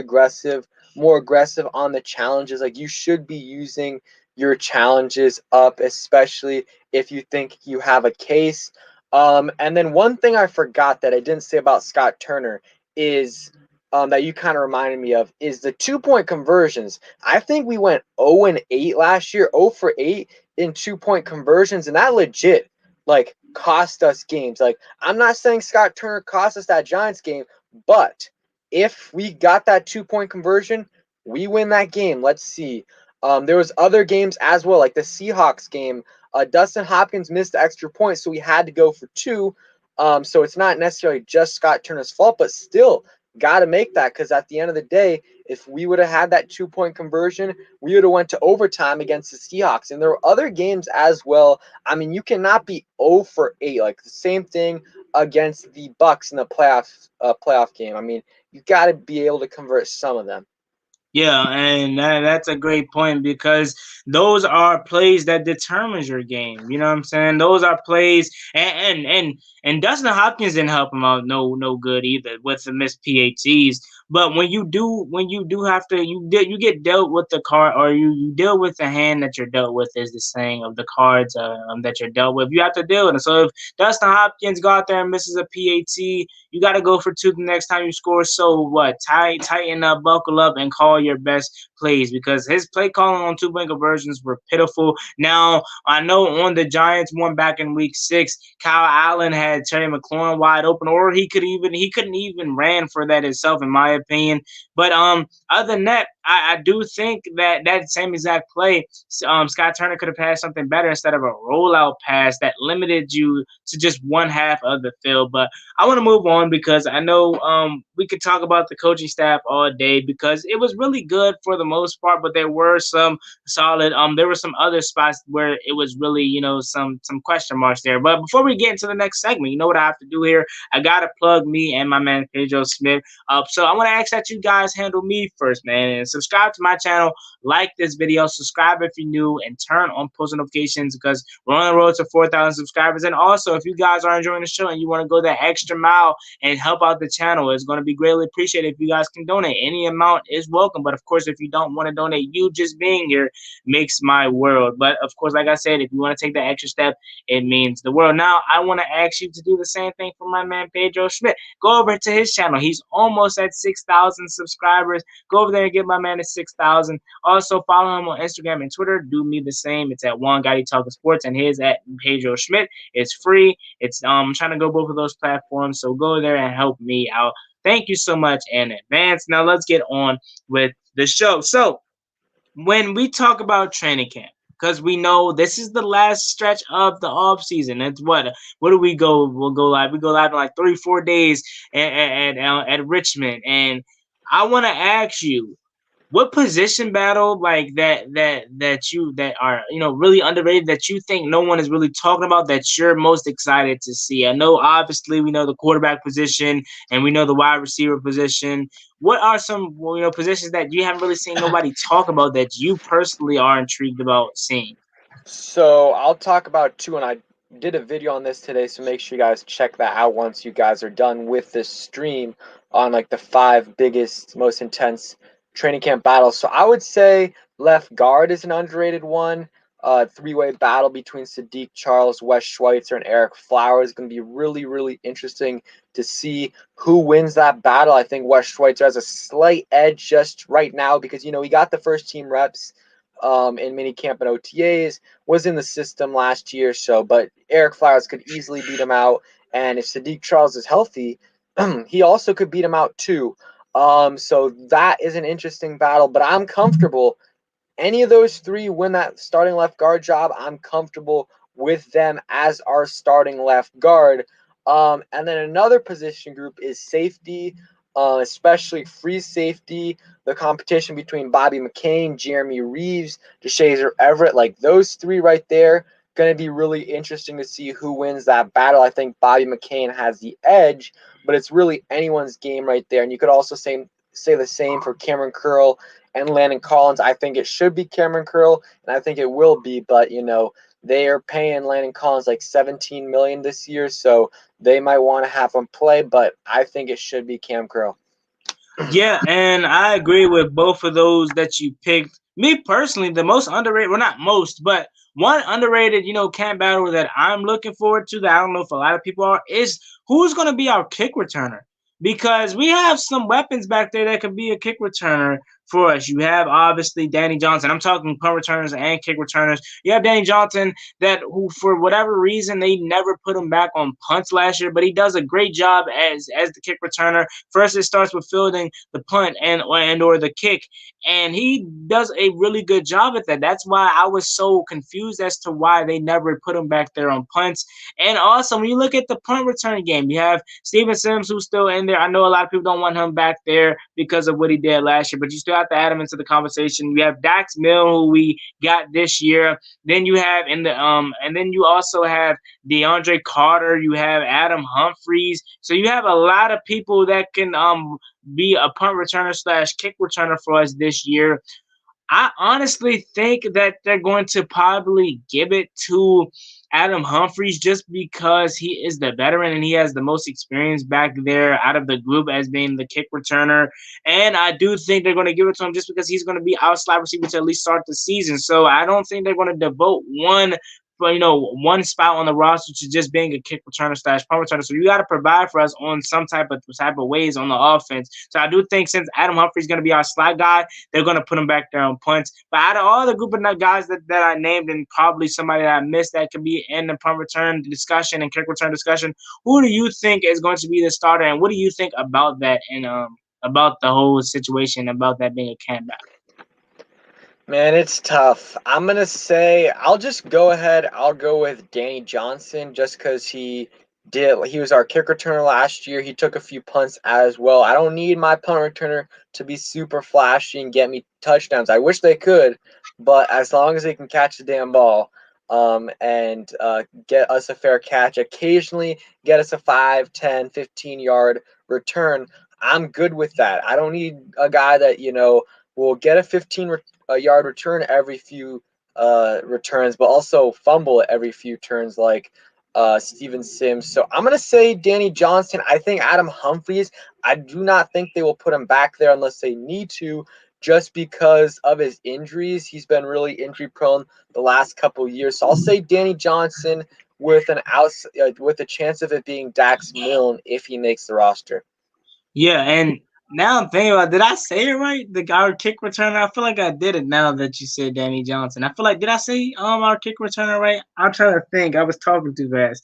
more aggressive on the challenges. Like, you should be using your challenges up, especially if you think you have a case. And then one thing I forgot that I didn't say about Scott Turner is that you kind of reminded me of is the 2-point conversions. I think we went 0-8 last year, 0 for 8 in 2-point conversions, and that legit cost us games. Like, I'm not saying Scott Turner cost us that Giants game, but if we got that 2-point conversion, we win that game. Let's see. There was other games as well, like the Seahawks game. Dustin Hopkins missed the extra point, so we had to go for 2. So it's not necessarily just Scott Turner's fault, but still got to make that because at the end of the day, If we would have had that 2-point conversion, we would have went to overtime against the Seahawks. And there were other games as well. I mean, you cannot be 0 for 8. Like the same thing against the Bucks in the playoff game. I mean, you got to be able to convert some of them. Yeah, and that's a great point because those are plays that determines your game. You know what I'm saying? Those are plays, and Dustin Hopkins didn't help him out no good either with the missed PATs. But when you do have to you get dealt with the card, or you deal with the hand that you're dealt with, is the saying of the cards that you're dealt with. You have to deal with it. So if Dustin Hopkins go out there and misses a PAT, you got to go for two the next time you score. So what? Tighten up, buckle up, and call your best plays, because his play calling on 2-point conversions were pitiful. Now I know on the Giants one back in Week 6, Kyle Allen had Terry McLaurin wide open, or he couldn't even ran for that himself, in my opinion. But other than that, I do think that same exact play, Scott Turner could have passed something better instead of a rollout pass that limited you to just one half of the field. But I want to move on because I know we could talk about the coaching staff all day because it was really good for the most part, but there were some solid. There were some other spots where it was really, some question marks there. But before we get into the next segment, you know what I have to do here? I gotta plug me and my man Pedro Smith up. So I want to ask that you guys handle me first, man, and subscribe to my channel, like this video, subscribe if you're new, and turn on post notifications because we're on the road to 4,000 subscribers. And also, if you guys are enjoying the show and you want to go that extra mile and help out the channel, it's going to be greatly appreciated if you guys can donate. Any amount is welcome. But of course, if you don't want to donate, you just being here makes my world. But of course, like I said, if you want to take that extra step, it means the world. Now, I want to ask you to do the same thing for my man Pedro Schmidt. Go over to his channel. He's almost at 6,000 subscribers. Go over there and give my man a 6,000. Also, follow him on Instagram and Twitter. Do me the same. It's at juangottiwft, and his at Pedro Schmidt. It's free. It's I'm trying to go both of those platforms, so go there and help me out. Thank you so much in advance. Now let's get on with the show. So when we talk about training camp, because we know this is the last stretch of the off season. It's what do we go? We'll go live. We go live in like 3-4 days at Richmond, and I want to ask you, what position battle like that are really underrated, that you think no one is really talking about, that you're most excited to see? I know obviously we know the quarterback position and we know the wide receiver position. What are some positions that you haven't really seen nobody talk about that you personally are intrigued about seeing? So I'll talk about two, and I did a video on this today, so make sure you guys check that out once you guys are done with this stream on like the 5 biggest, most intense training camp battles. So I would say left guard is an underrated one. 3-way battle between Sadiq Charles, Wes Schweitzer, and Eric Flowers is going to be really, really interesting to see who wins that battle. I think Wes Schweitzer has a slight edge just right now because, he got the first team reps in minicamp and OTAs, was in the system last year. But Eric Flowers could easily beat him out. And if Sadiq Charles is healthy, he also could beat him out too. So that is an interesting battle, but I'm comfortable. Any of those 3 win that starting left guard job, I'm comfortable with them as our starting left guard. And then another position group is safety, especially free safety. The competition between Bobby McCain, Jeremy Reeves, DeShazer Everett, like those 3 right there, going to be really interesting to see who wins that battle. I think Bobby McCain has the edge, but it's really anyone's game right there. And you could also say the same for Cameron Curl and Landon Collins. I think it should be Cameron Curl, and I think it will be, but they are paying Landon Collins like $17 million this year, so they might want to have him play, but I think it should be Cam Curl. Yeah, and I agree with both of those that you picked. Me personally, the most underrated, well, not most, but one underrated, camp battle that I'm looking forward to, that I don't know if a lot of people are, is who's going to be our kick returner. Because we have some weapons back there that could be a kick returner for us. You have obviously Danny Johnson. I'm talking punt returners and kick returners. You have Danny Johnson who for whatever reason they never put him back on punts last year, but he does a great job as the kick returner. First, it starts with fielding the punt and or the kick, and he does a really good job at that. That's why I was so confused as to why they never put him back there on punts. And also, when you look at the punt return game, you have Steven Sims who's still in there. I know a lot of people don't want him back there because of what he did last year, but you still have to add him into the conversation. You have Dax Mill, who we got this year. Then you have and then you also have DeAndre Carter. You have Adam Humphries. So you have a lot of people that can be a punt returner / kick returner for us this year. I honestly think that they're going to probably give it to Adam Humphries just because he is the veteran and he has the most experience back there out of the group as being the kick returner. And I do think they're going to give it to him just because he's going to be our slot receiver to at least start the season. So I don't think they're going to devote one spot on the roster to just being a kick returner / punt returner. So you got to provide for us on some type of ways on the offense. So I do think since Adam Humphrey is going to be our slot guy, they're going to put him back there on punts. But out of all the group of guys that I named and probably somebody that I missed that could be in the punt return discussion and kick return discussion, who do you think is going to be the starter, and what do you think about that and about the whole situation about that being a camp battle? Man, it's tough. I'm going to say I'll just go ahead. I'll go with Danny Johnson just because he was our kick returner last year. He took a few punts as well. I don't need my punt returner to be super flashy and get me touchdowns. I wish they could, but as long as they can catch the damn ball and get us a fair catch, occasionally get us a 5, 10, 15-yard return, I'm good with that. I don't need a guy that, will get a 15-yard return every few returns, but also fumble every few turns like Steven Sims. So I'm going to say Danny Johnson. I think Adam Humphries, I do not think they will put him back there unless they need to, just because of his injuries. He's been really injury prone the last couple of years. So I'll say Danny Johnson with a chance of it being Dax Milne if he makes the roster. Yeah, and now I'm thinking about, did I say it right? Our kick returner. I feel like I did it now that you said Danny Johnson. I feel like, did I say our kick returner right? I'm trying to think. I was talking too fast.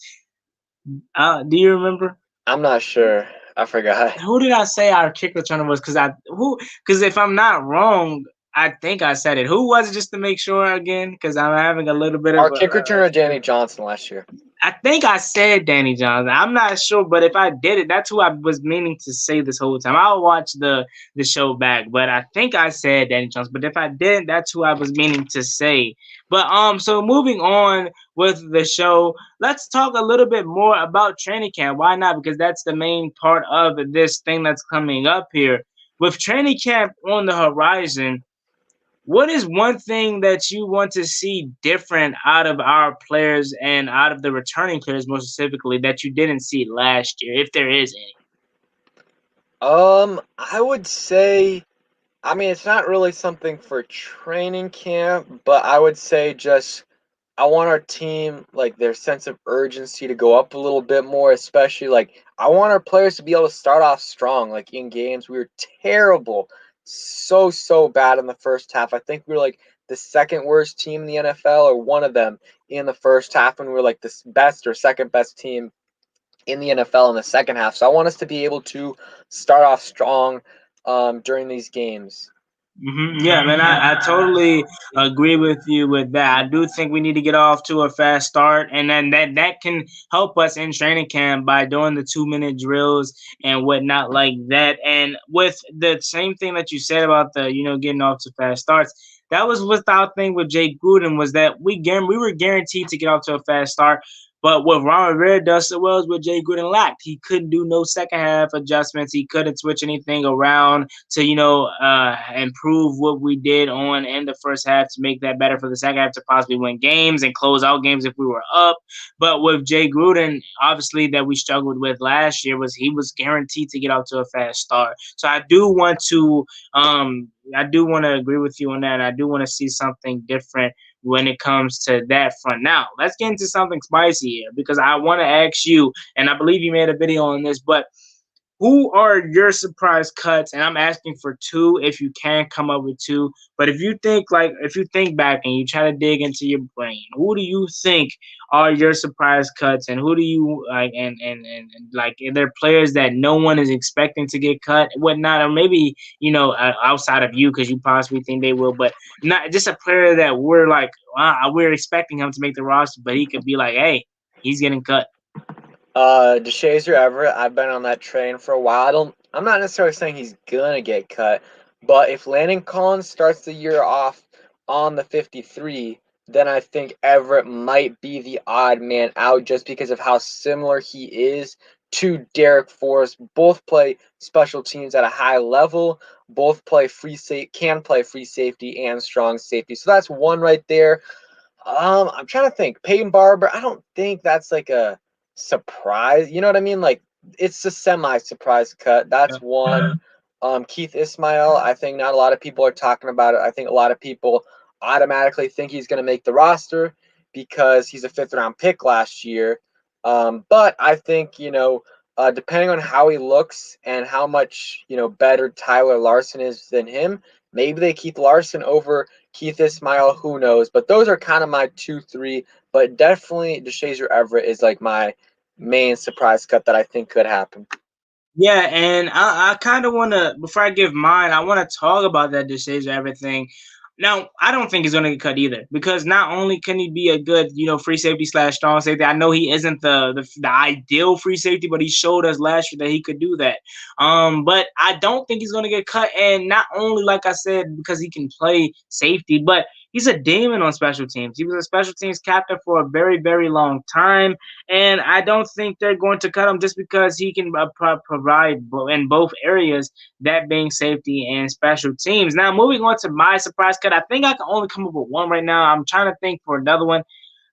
Do you remember? I'm not sure. I forgot. Who did I say our kick returner was? Because if I'm not wrong, I think I said it. Who was it, just to make sure again? Because I'm having a little bit of our kick returner Danny Johnson last year. I think I said Danny Johnson. I'm not sure, but if I did it, that's who I was meaning to say this whole time. I'll watch the show back, but I think I said Danny Johnson. But if I didn't, that's who I was meaning to say. But so moving on with the show, let's talk a little bit more about training camp. Why not? Because that's the main part of this thing that's coming up here. With training camp on the horizon, what is one thing that you want to see different out of our players and out of the returning players, more specifically, that you didn't see last year, if there is any? I would say, it's not really something for training camp, but I would say I want our team, their sense of urgency to go up a little bit more, especially, I want our players to be able to start off strong. In games, we were terrible. So bad in the first half. I think we were the second worst team in the NFL, or one of them, in the first half, and we were the best or second best team in the NFL in the second half. So I want us to be able to start off strong during these games. Mm-hmm. Yeah, man, I totally agree with you with that. I do think we need to get off to a fast start, and then that can help us in training camp by doing the 2-minute drills and whatnot like that. And with the same thing that you said about the getting off to fast starts, that was what our thing with Jay Gruden was, that we were guaranteed to get off to a fast start. But what Ron Rivera does so well is what Jay Gruden lacked. He couldn't do no second half adjustments. He couldn't switch anything around to, improve what we did on in the first half to make that better for the second half to possibly win games and close out games if we were up. But with Jay Gruden, obviously that we struggled with last year was he was guaranteed to get out to a fast start. So I do want to agree with you on that. I do want to see something different when it comes to that front. Now, let's get into something spicy here, because I want to ask you, and I believe you made a video on this, but who are your surprise cuts? And I'm asking for two if you can come up with two. But if you think back and you try to dig into your brain, who do you think are your surprise cuts, and who do you like? And like, are there players that no one is expecting to get cut, whatnot, or maybe outside of you because you possibly think they will, but not just a player that we're like, wow, we're expecting him to make the roster, but he could be like, hey, he's getting cut. DeShazer Everett, I've been on that train for a while. I'm not necessarily saying he's gonna get cut, but if Landon Collins starts the year off on the 53, then I think Everett might be the odd man out just because of how similar he is to Derek Forrest. Both play special teams at a high level. Both can play free safety and strong safety. So that's one right there. I'm trying to think. Peyton Barber, I don't think that's like a surprise. You know what I mean? Like, it's a semi-surprise cut. That's one. Keith Ismail, I think not a lot of people are talking about it. I think a lot of people automatically think he's going to make the roster because he's a 5th-round pick last year. But I think, depending on how he looks and how much, better Tyler Larson is than him, maybe they keep Larson over Keith Ismail, who knows? But those are kind of my 2-3. But definitely DeShazer Everett is like my main surprise cut that I think could happen. Yeah, and I kind of want to, before I give mine, I want to talk about that decision, everything. Now, I don't think he's going to get cut either, because not only can he be a good, free safety / strong safety. I know he isn't the ideal free safety, but he showed us last year that he could do that. But I don't think he's going to get cut, and not only, like I said, because he can play safety, but he's a demon on special teams. He was a special teams captain for a very, very long time. And I don't think they're going to cut him just because he can provide in both areas, that being safety and special teams. Now, moving on to my surprise cut, I think I can only come up with one right now. I'm trying to think for another one.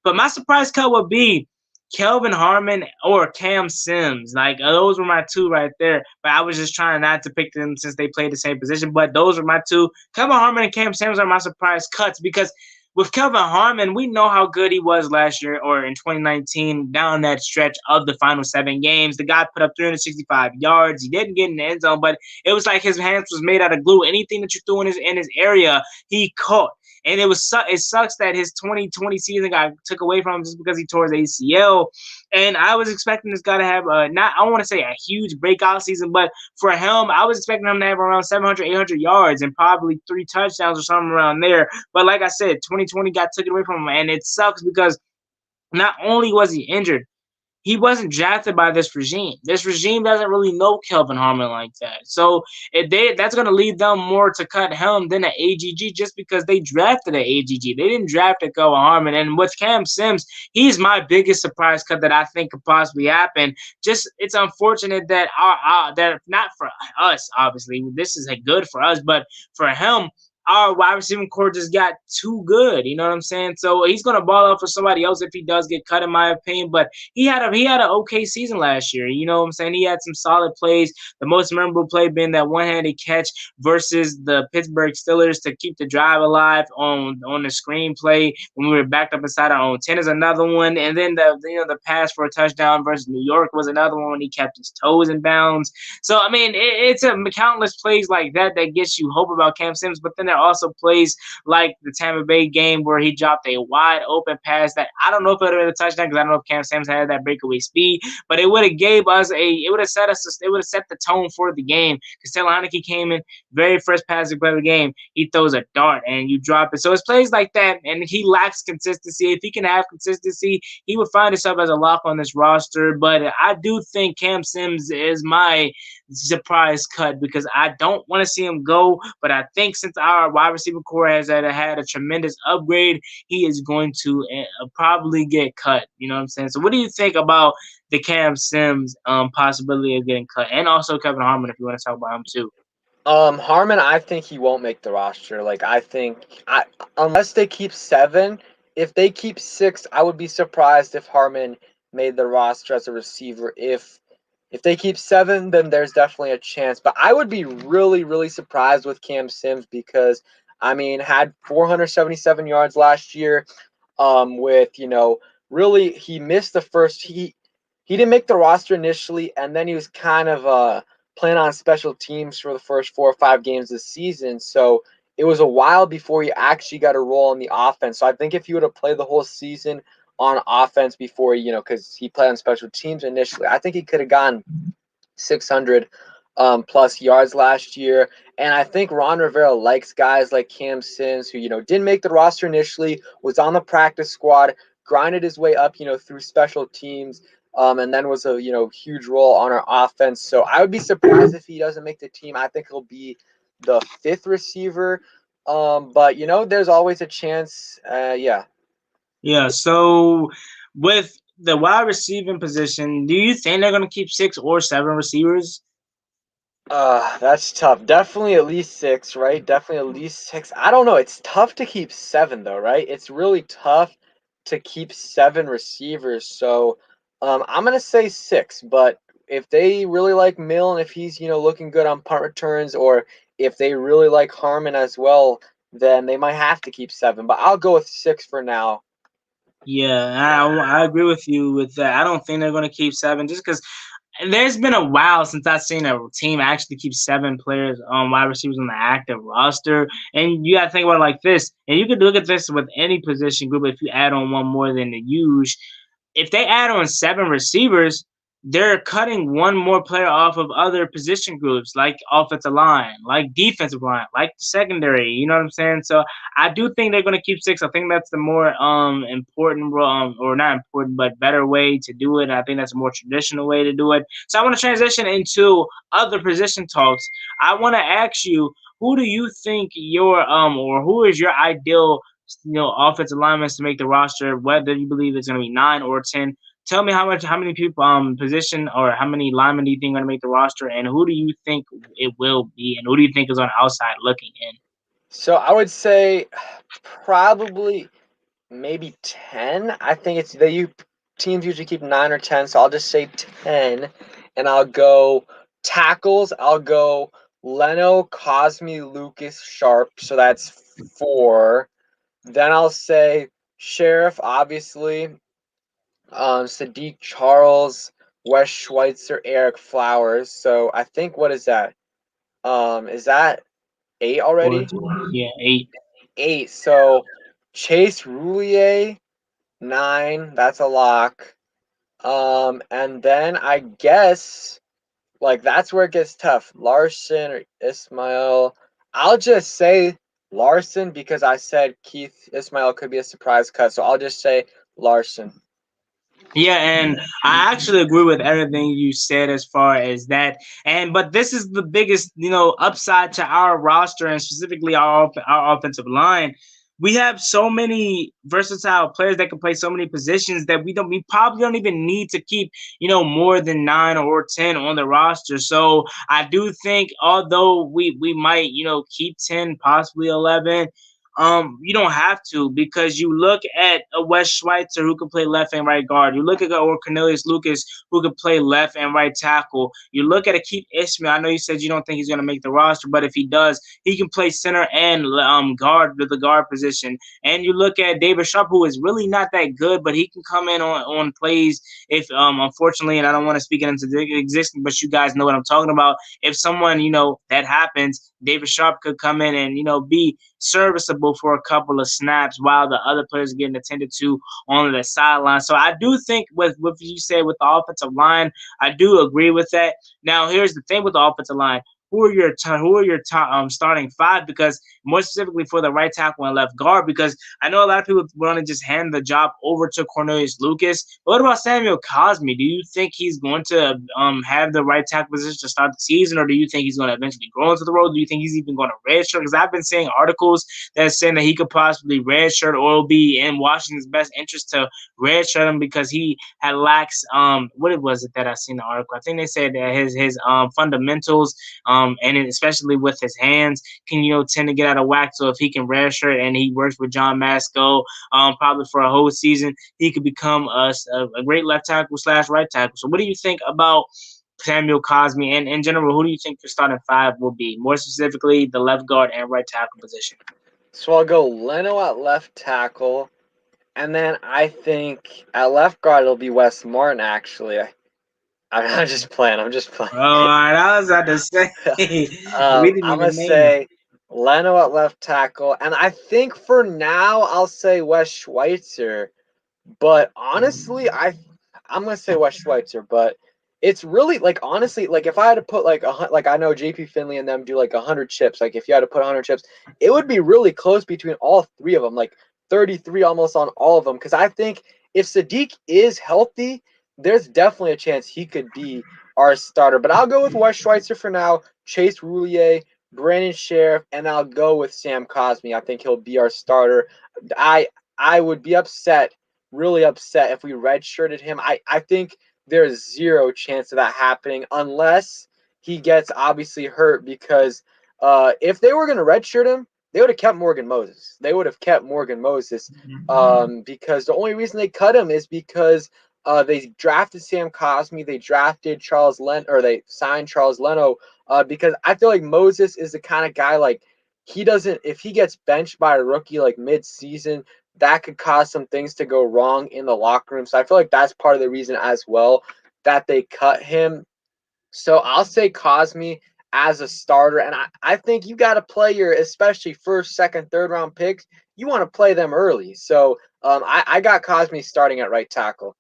But my surprise cut would be Kelvin Harmon or Cam Sims. Like, those were my two right there. But I was just trying not to pick them since they played the same position. But those are my two. Kelvin Harmon and Cam Sims are my surprise cuts because with Kelvin Harmon, we know how good he was last year or in 2019 down that stretch of the final 7 games. The guy put up 365 yards. He didn't get in the end zone, but it was like his hands was made out of glue. Anything that you threw in his area, he caught. And it sucks that his 2020 season got took away from him just because he tore his ACL. And I was expecting this guy to have I don't want to say a huge breakout season, but for him, I was expecting him to have around 700, 800 yards and probably 3 touchdowns or something around there. But like I said, 2020 got taken away from him, and it sucks because not only was he injured, he wasn't drafted by this regime. This regime doesn't really know Kelvin Harmon like that. So that's going to lead them more to cut him than an AGG just because they drafted an AGG. They didn't draft a Kelvin Harmon. And with Cam Sims, he's my biggest surprise cut that I think could possibly happen. Just it's unfortunate that that not for us, obviously. This is good for us, but for him, our wide receiving core just got too good. You know what I'm saying? So he's gonna ball out for somebody else if he does get cut, in my opinion. But he had an okay season last year. You know what I'm saying? He had some solid plays. The most memorable play being that one-handed catch versus the Pittsburgh Steelers to keep the drive alive on the screenplay when we were backed up inside our own 10 is another one. And then the pass for a touchdown versus New York was another one when he kept his toes in bounds. So I mean, it's a countless plays like that gets you hope about Cam Sims. But then there are also plays like the Tampa Bay game where he dropped a wide open pass that I don't know if it would have been a touchdown because I don't know if Cam Sims had that breakaway speed, but it would have set the tone for the game because Taylor Heineke came in very first pass to play the game. He throws a dart and you drop it. So it's plays like that, and he lacks consistency. If he can have consistency, he would find himself as a lock on this roster. But I do think Cam Sims is my surprise cut because I don't want to see him go, but I think since our wide receiver core has had a tremendous upgrade, he is going to probably get cut. You know what I'm saying? So what do you think about the Cam Sims possibility of getting cut, and also Kevin Harmon if you want to talk about him too? Harmon, I think he won't make the roster. Like, unless they keep 7, if they keep 6, I would be surprised if Harmon made the roster as a receiver. If they keep 7, then there's definitely a chance. But I would be really, really surprised with Cam Sims because, I mean, had 477 yards last year. Really, he missed the first. he didn't make the roster initially, and then he was kind of playing on special teams for the first 4 or 5 games this season. So it was a while before he actually got a role in the offense. So I think if he would have played the whole season on offense before, because he played on special teams initially, I think he could have gotten 600 plus yards last year. And I think Ron Rivera likes guys like Cam Sims, who, didn't make the roster initially, was on the practice squad, grinded his way up, through special teams, and then was a, huge role on our offense. So I would be surprised if he doesn't make the team. I think he'll be the 5th receiver. But, there's always a chance. Yeah. Yeah. So with the wide receiving position, do you think they're going to keep 6 or 7 receivers? That's tough. Definitely at least 6, right? Definitely at least 6. I don't know. It's tough to keep 7 though, right? It's really tough to keep 7 receivers. So, I'm gonna say 6. But if they really like Mill and if he's looking good on punt returns, or if they really like Harmon as well, then they might have to keep 7. But I'll go with 6 for now. Yeah, I agree with you with that. I don't think they're going to keep 7 just because there's been a while since I've seen a team actually keep 7 players on wide receivers on the active roster. And you got to think about it like this. And you could look at this with any position group if you add on one more than the use. If they add on 7 receivers, they're cutting one more player off of other position groups like offensive line, like defensive line, like the secondary. You know what I'm saying? So I do think they're going to keep 6. I think that's the more important, or not important, but better way to do it. I think that's a more traditional way to do it. So I want to transition into other position talks. I want to ask you, who do you think or who is your ideal, offensive linemen to make the roster? Whether you believe it's going to be 9 or 10. Tell me how many people position or how many linemen do you think are going to make the roster, and who do you think it will be, and who do you think is on the outside looking in? So I would say probably maybe 10. I think teams usually keep 9 or 10, so I'll just say 10, and I'll go tackles. I'll go Leno, Cosme, Lucas, Sharp, so that's 4. Then I'll say Sheriff, obviously, Sadiq Charles, Wes Schweitzer, Eric Flowers. So I think, what is that? Is that 8 already? Yeah, 8. 8. So Chase Roulier, 9. That's a lock. And then I guess that's where it gets tough. Larson or Ismail. I'll just say Larson because I said Keith Ismail could be a surprise cut. So I'll just say Larson. Yeah, and I actually agree with everything you said as far as that. But this is the biggest, upside to our roster and specifically our offensive line. We have so many versatile players that can play so many positions that we probably don't even need to keep, more than 9 or 10 on the roster. So I do think although we might, keep 10, possibly 11, you don't have to, because you look at a Wes Schweitzer who can play left and right guard. You look at Cornelius Lucas who can play left and right tackle. You look at Keith Ismail. I know you said you don't think he's going to make the roster, but if he does, he can play center and guard with the guard position. And you look at David Sharp, who is really not that good, but he can come in on plays if, unfortunately, and I don't want to speak it into existence, but you guys know what I'm talking about. If someone, that happens, David Sharp could come in and, be serviceable for a couple of snaps while the other players are getting attended to on the sideline. So I do think with what you said with the offensive line, I do agree with that. Now, here's the thing with the offensive line. Who are your starting 5? Because more specifically for the right tackle and left guard, because I know a lot of people want to just hand the job over to Cornelius Lucas. But what about Samuel Cosme? Do you think he's going to have the right tackle position to start the season, or do you think he's going to eventually grow into the role? Do you think he's even going to redshirt? Because I've been seeing articles that saying that he could possibly redshirt, or it'll be in Washington's best interest to redshirt him because he had lacks what was it that I seen in the article? I think they said that his fundamentals and especially with his hands can tend to get out of whack. So if he can redshirt and he works with John Masco probably for a whole season, he could become a great left tackle / right tackle. So what do you think about Samuel Cosme, and in general, who do you think your starting 5 will be? More specifically, the left guard and right tackle position. So I'll go Leno at left tackle. And then I think at left guard it'll be Wes Martin. Actually, I'm just playing. I'm just playing. Oh, I was about to say we didn't I'm gonna even name him. say Leno at left tackle, and I think for now I'll say Wes Schweitzer. But honestly, I'm gonna say Wes Schweitzer, but it's really like honestly, like if I had to put like like I know JP Finley and them do like 100 chips. Like if you had to put 100 chips, it would be really close between all three of them, like 33 almost on all of them. Because I think if Sadiq is healthy, there's definitely a chance he could be our starter. But I'll go with Wes Schweitzer for now. Chase Roulier, Brandon Sheriff, and I'll go with Sam Cosmi. I think he'll be our starter. I I would be upset, really upset if we redshirted him. I think there's zero chance of that happening unless he gets obviously hurt because if they were going to redshirt him, they would have kept Morgan Moses. They would have kept Morgan Moses because the only reason they cut him is because they drafted Sam Cosmi, they drafted Charles Len, or they signed Charles Leno because I feel like Moses is the kind of guy like he doesn't if he gets benched by a rookie like mid-season that could cause some things to go wrong in the locker room. So I feel like that's part of the reason as well that they cut him. So I'll say Cosme as a starter. And I think you got to play your, especially first, second, third round picks. You want to play them early. So I got Cosme starting at right tackle.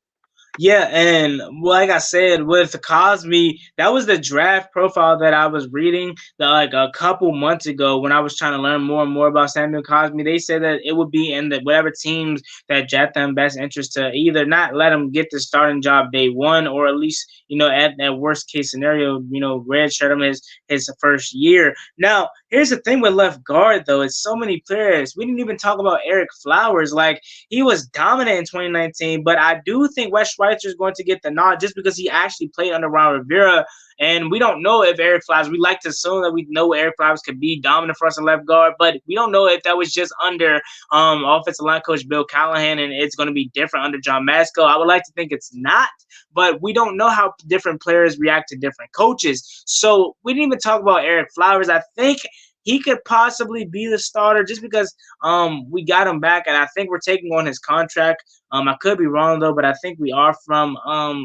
Yeah, and like I said, with Cosme, that was the draft profile that I was reading like a couple months ago when I was trying to learn more and more about Samuel Cosme. They said that it would be in the whatever teams that draft them best interest to either not let him get the starting job day one, or at least at that worst case scenario, redshirt him his first year. Now, here's the thing with left guard though, it's so many players. We didn't even talk about Eric Flowers. Like he was dominant in 2019, but I do think Wes Schweitzer is going to get the nod just because he actually played under Ron Rivera. And we don't know if Eric Flowers, we like to assume that we know Eric Flowers could be dominant for us in left guard, but we don't know if that was just under offensive line coach Bill Callahan and it's going to be different under John Masco. I would like to think it's not, but we don't know how different players react to different coaches. So we didn't even talk about Eric Flowers. I think he could possibly be the starter just because we got him back, and I think we're taking on his contract. I could be wrong though, but I think we are from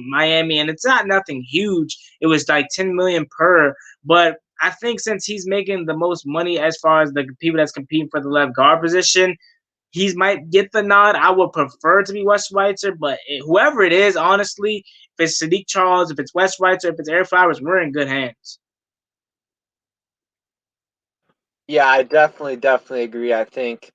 Miami, and it's not nothing huge. It was like $10 million per, but I think since he's making the most money as far as the people that's competing for the left guard position, he might get the nod. I would prefer to be Wes Schweitzer, but whoever it is, honestly, if it's Sadiq Charles, if it's Wes Schweitzer, if it's Eric Flowers, we're in good hands. Yeah, I definitely agree. I think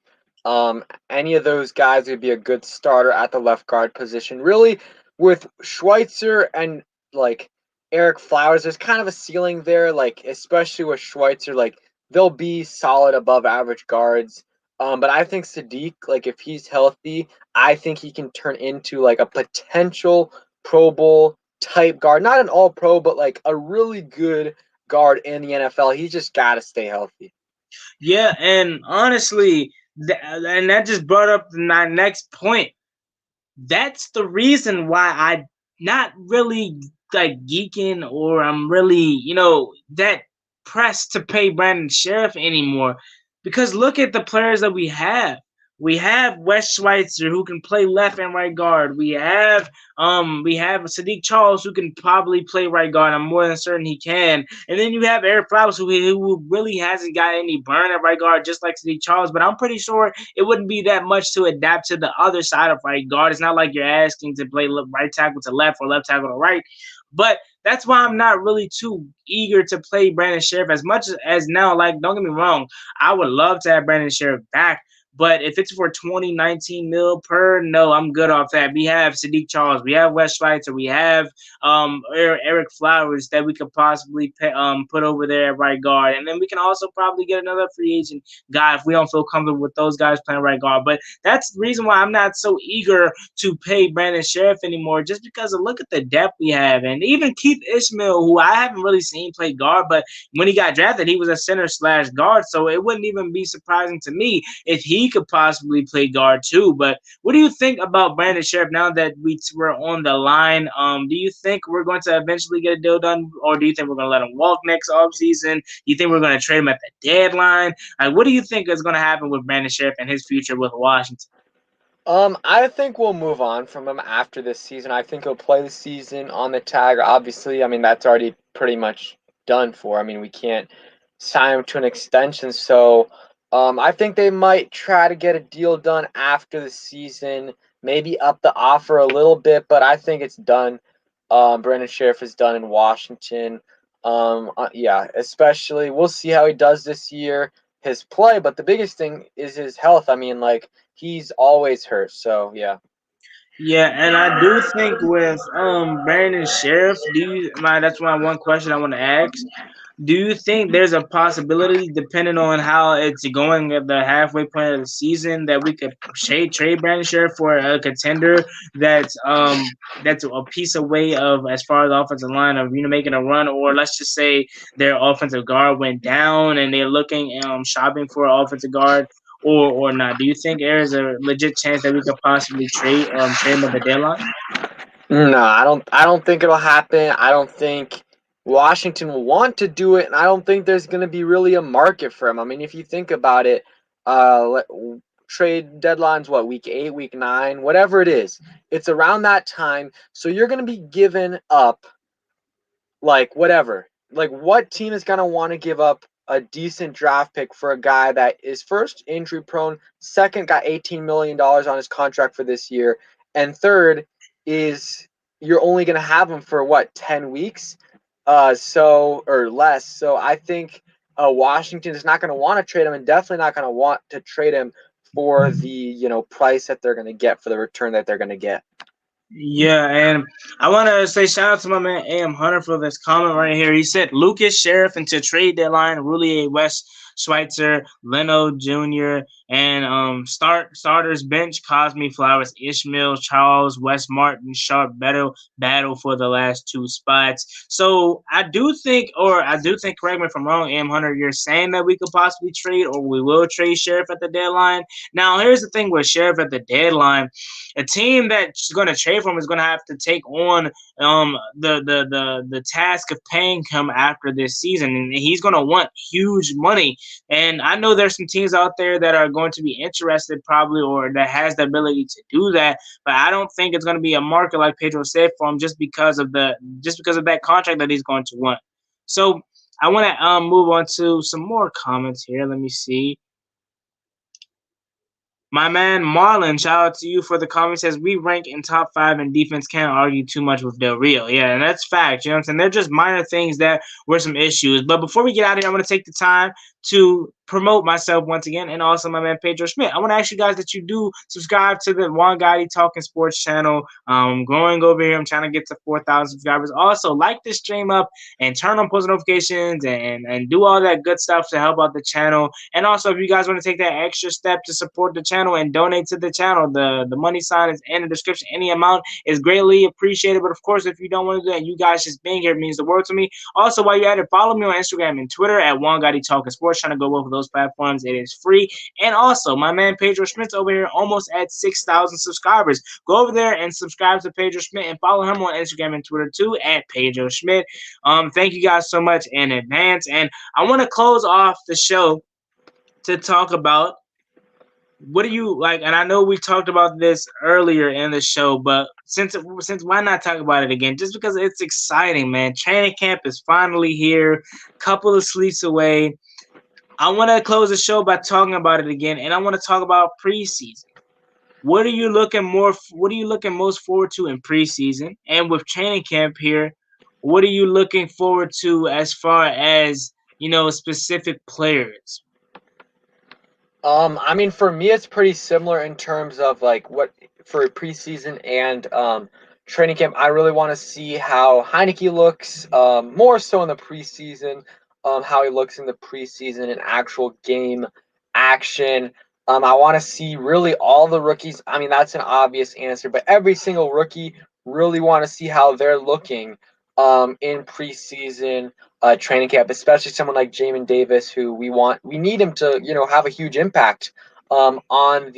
any of those guys would be a good starter at the left guard position. Really, with Schweitzer and like Eric Flowers, there's kind of a ceiling there. Like especially with Schweitzer, like they'll be solid above average guards. But I think Sadiq, like if he's healthy, I think he can turn into like a potential Pro Bowl type guard. Not an All Pro, but like a really good guard in the NFL. He's just got to stay healthy. Yeah, and honestly, and that just brought up my next point. That's the reason why I not really like geeking or I'm really, that pressed to pay Brandon Sheriff anymore. Because look at the players that we have. We have Wes Schweitzer who can play left and right guard. We have Sadiq Charles who can probably play right guard. I'm more than certain he can. And then you have Eric Flowers who really hasn't got any burn at right guard, just like Sadiq Charles. But I'm pretty sure it wouldn't be that much to adapt to the other side of right guard. It's not like you're asking to play right tackle to left or left tackle to right. But that's why I'm not really too eager to play Brandon Sheriff as much as now. Like, don't get me wrong, I would love to have Brandon Sheriff back. But if it's for 2019 mil per, no, I'm good off that. We have Sadiq Charles, we have Wes Schweitzer, we have Eric Flowers that we could possibly put over there at right guard, and then we can also probably get another free agent guy if we don't feel comfortable with those guys playing right guard. But that's the reason why I'm not so eager to pay Brandon Sheriff anymore, just because of look at the depth we have, and even Keith Ishmael, who I haven't really seen play guard, but when he got drafted, he was a center / guard, so it wouldn't even be surprising to me if he could possibly play guard too. But what do you think about Brandon Sheriff now that we're on the line? Do you think we're going to eventually get a deal done, or do you think we're going to let him walk next offseason? Do you think we're going to trade him at the deadline? Like, what do you think is going to happen with Brandon Sheriff and his future with Washington? I think we'll move on from him after this season. I think he'll play the season on the tag. Obviously, I mean that's already pretty much done for. I mean we can't sign him to an extension, so I think they might try to get a deal done after the season, maybe up the offer a little bit, but I think it's done. Brandon Sheriff is done in Washington. Yeah, especially we'll see how he does this year, his play, but the biggest thing is his health. I mean, like he's always hurt. So yeah. Yeah, and I do think with Brandon Sheriff, that's one question I want to ask. Do you think there's a possibility, depending on how it's going at the halfway point of the season, that we could trade Brandon Sheriff for a contender that's a piece away of, as far as the offensive line, of making a run, or let's just say their offensive guard went down and they're looking shopping for an offensive guard, or not? Do you think there's a legit chance that we could possibly trade him at the deadline? No, I don't think it'll happen. I don't think Washington will want to do it, and I don't think there's going to be really a market for him. I mean, if you think about it, uh, trade deadlines, what, week 8, week 9, whatever it is, it's around that time. So you're going to be giving up like whatever. Like what team is going to want to give up a decent draft pick for a guy that is first injury prone, second got $18 million on his contract for this year, and third is you're only going to have him for what, 10 weeks? So or less. So I think Washington is not going to want to trade him, and definitely not going to want to trade him for the price that they're going to get, for the return that they're going to get. Yeah, and I want to say shout out to my man A.M. Hunter for this comment right here. He said Lucas Sheriff into trade deadline, Roulier, West Schweitzer, Leno Jr., and starters bench Cosme Flowers, Ishmael, Charles, Wes Martin, Sharp battle for the last 2 spots. So I do think, correct me if I'm wrong, A.M. Hunter, you're saying that we could possibly trade, or we will trade Sheriff at the deadline. Now, here's the thing with Sheriff at the deadline. A team that's going to trade for him is going to have to take on the task of paying him after this season, and he's going to want huge money. And I know there's some teams out there that are going to be interested, probably, or that has the ability to do that. But I don't think it's going to be a market, like Pedro said, for him just because of that contract that he's going to want. So I want to move on to some more comments here. Let me see. My man Marlon, shout out to you for the comment. Says we rank in top 5 in defense. Can't argue too much with Del Rio. Yeah, and that's fact. You know what I'm saying? They're just minor things that were some issues. But before we get out of here, I'm going to take the time to promote myself once again, and also my man Pedro Schmidt. I want to ask you guys that you do subscribe to the Juan Gotti Talking Sports channel. Growing over here, I'm trying to get to 4,000 subscribers. Also, like this stream up and turn on post notifications and do all that good stuff to help out the channel. And also, if you guys want to take that extra step to support the channel and donate to the channel, the money sign is in the description. Any amount is greatly appreciated. But of course, if you don't want to do that, you guys just being here means the world to me. Also, while you're at it, follow me on Instagram and Twitter at Juan Gotti Talking Sports. Trying to go over those platforms. It is free. And also, my man Pedro Schmidt's over here almost at 6,000 subscribers. Go over there and subscribe to Pedro Schmidt and follow him on Instagram and Twitter too at Pedro Schmidt. Thank you guys so much in advance. And I want to close off the show to talk about what do you like. And I know we talked about this earlier in the show, but since why not talk about it again? Just because it's exciting, man. Training camp is finally here, couple of sleeps away. I want to close the show by talking about it again, and I want to talk about preseason. What are you looking most forward to in preseason? And with training camp here, what are you looking forward to as far as, specific players? I mean, for me, it's pretty similar in terms of like what for preseason and training camp. I really want to see how Heineke looks, more so in the preseason, how he looks in the preseason in actual game action. I want to see really all the rookies. I mean, that's an obvious answer, but every single rookie, really want to see how they're looking in preseason training camp, especially someone like Jamin Davis, who we need him to, have a huge impact on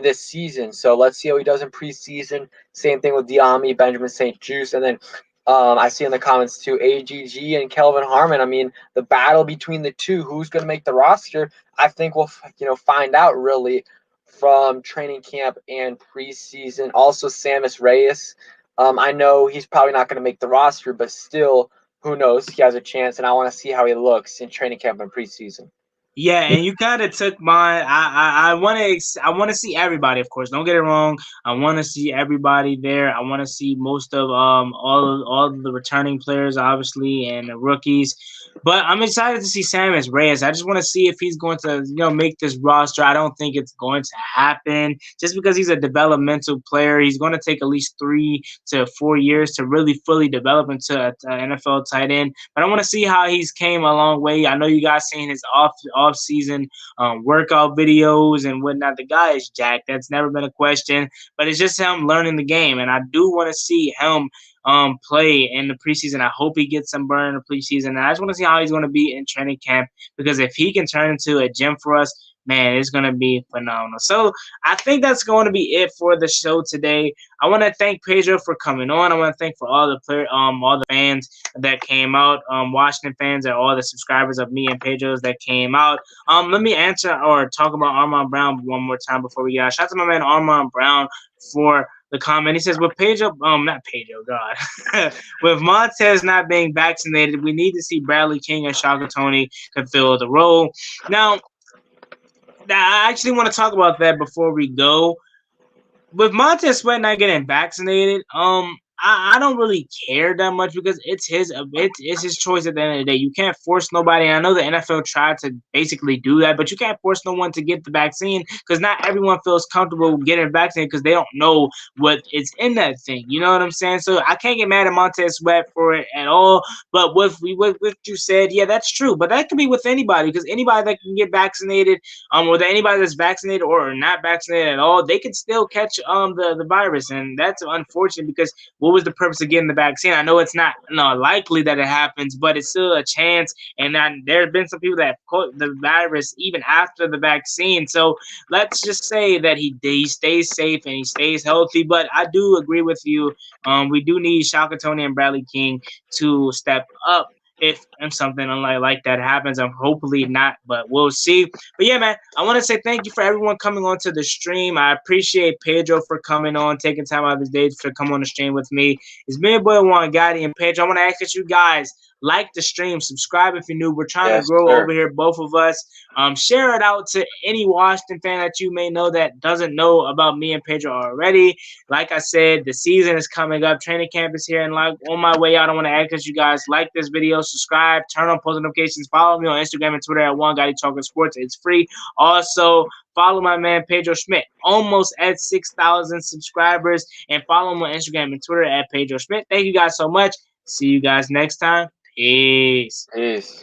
this season. So let's see how he does in preseason. Same thing with Diami, Benjamin St. Juste, and then I see in the comments too, AGG and Kelvin Harmon. I mean, the battle between the two, who's going to make the roster, I think we'll find out really from training camp and preseason. Also, Samus Reyes. I know he's probably not going to make the roster, but still, who knows? He has a chance, and I want to see how he looks in training camp and preseason. Yeah, and you kind of took mine. I want to see everybody. Of course, don't get it wrong. I want to see everybody there. I want to see most of all of the returning players, obviously, and the rookies. But I'm excited to see Samus Reyes. I just want to see if he's going to make this roster. I don't think it's going to happen just because he's a developmental player. He's going to take at least 3 to 4 years to really fully develop into an NFL tight end. But I want to see how he's came a long way. I know you guys seen his off-season workout videos and whatnot. The guy is jacked. That's never been a question. But it's just him learning the game, and I do want to see him play in the preseason. I hope he gets some burn in the preseason. And I just want to see how he's going to be in training camp, because if he can turn into a gem for us, man, it's going to be phenomenal. So I think that's going to be it for the show today. I want to thank Pedro for coming on. I want to thank for all the fans that came out, Washington fans, and all the subscribers of me and Pedro's that came out. Let me answer or talk about Armand Brown one more time before we get out. Shout out to my man Armand Brown for the comment. He says, with Pedro, not Pedro, God. With Montez not being vaccinated, we need to see Bradley King and Shaka Tony can fill the role. Now, I actually want to talk about that before we go. With Montez Sweat not getting vaccinated, I don't really care that much, because it's his choice at the end of the day. You can't force nobody. I know the NFL tried to basically do that, but you can't force no one to get the vaccine, because not everyone feels comfortable getting vaccinated because they don't know what is in that thing. You know what I'm saying? So I can't get mad at Montez Sweat for it at all. But with you said, yeah, that's true. But that could be with anybody, because anybody that can get vaccinated, or anybody that's vaccinated or not vaccinated at all, they can still catch the virus, and that's unfortunate, because what was the purpose of getting the vaccine? I know it's not likely that it happens, but it's still a chance. And there have been some people that have caught the virus even after the vaccine. So let's just say that he stays safe and he stays healthy. But I do agree with you. We do need Shaka Tony and Bradley King to step up if something like that happens. I'm hopefully not, but we'll see. But yeah, man, I want to say thank you for everyone coming on to the stream. I appreciate Pedro for coming on, taking time out of his day to come on the stream with me. It's me, boy, Juangottiwft, and Pedro. I want to ask that you guys like the stream, subscribe if you're new. We're trying to grow over here, both of us. Share it out to any Washington fan that you may know that doesn't know about me and Pedro already. Like I said, the season is coming up. Training camp is here, and on my way out, I want to ask that you guys like this video, subscribe, turn on post notifications, follow me on Instagram and Twitter at juangottiwft. It's free. Also, follow my man Pedro Schmidt, almost at 6,000 subscribers, and follow him on Instagram and Twitter at Pedro Schmidt. Thank you guys so much. See you guys next time. Peace. Peace.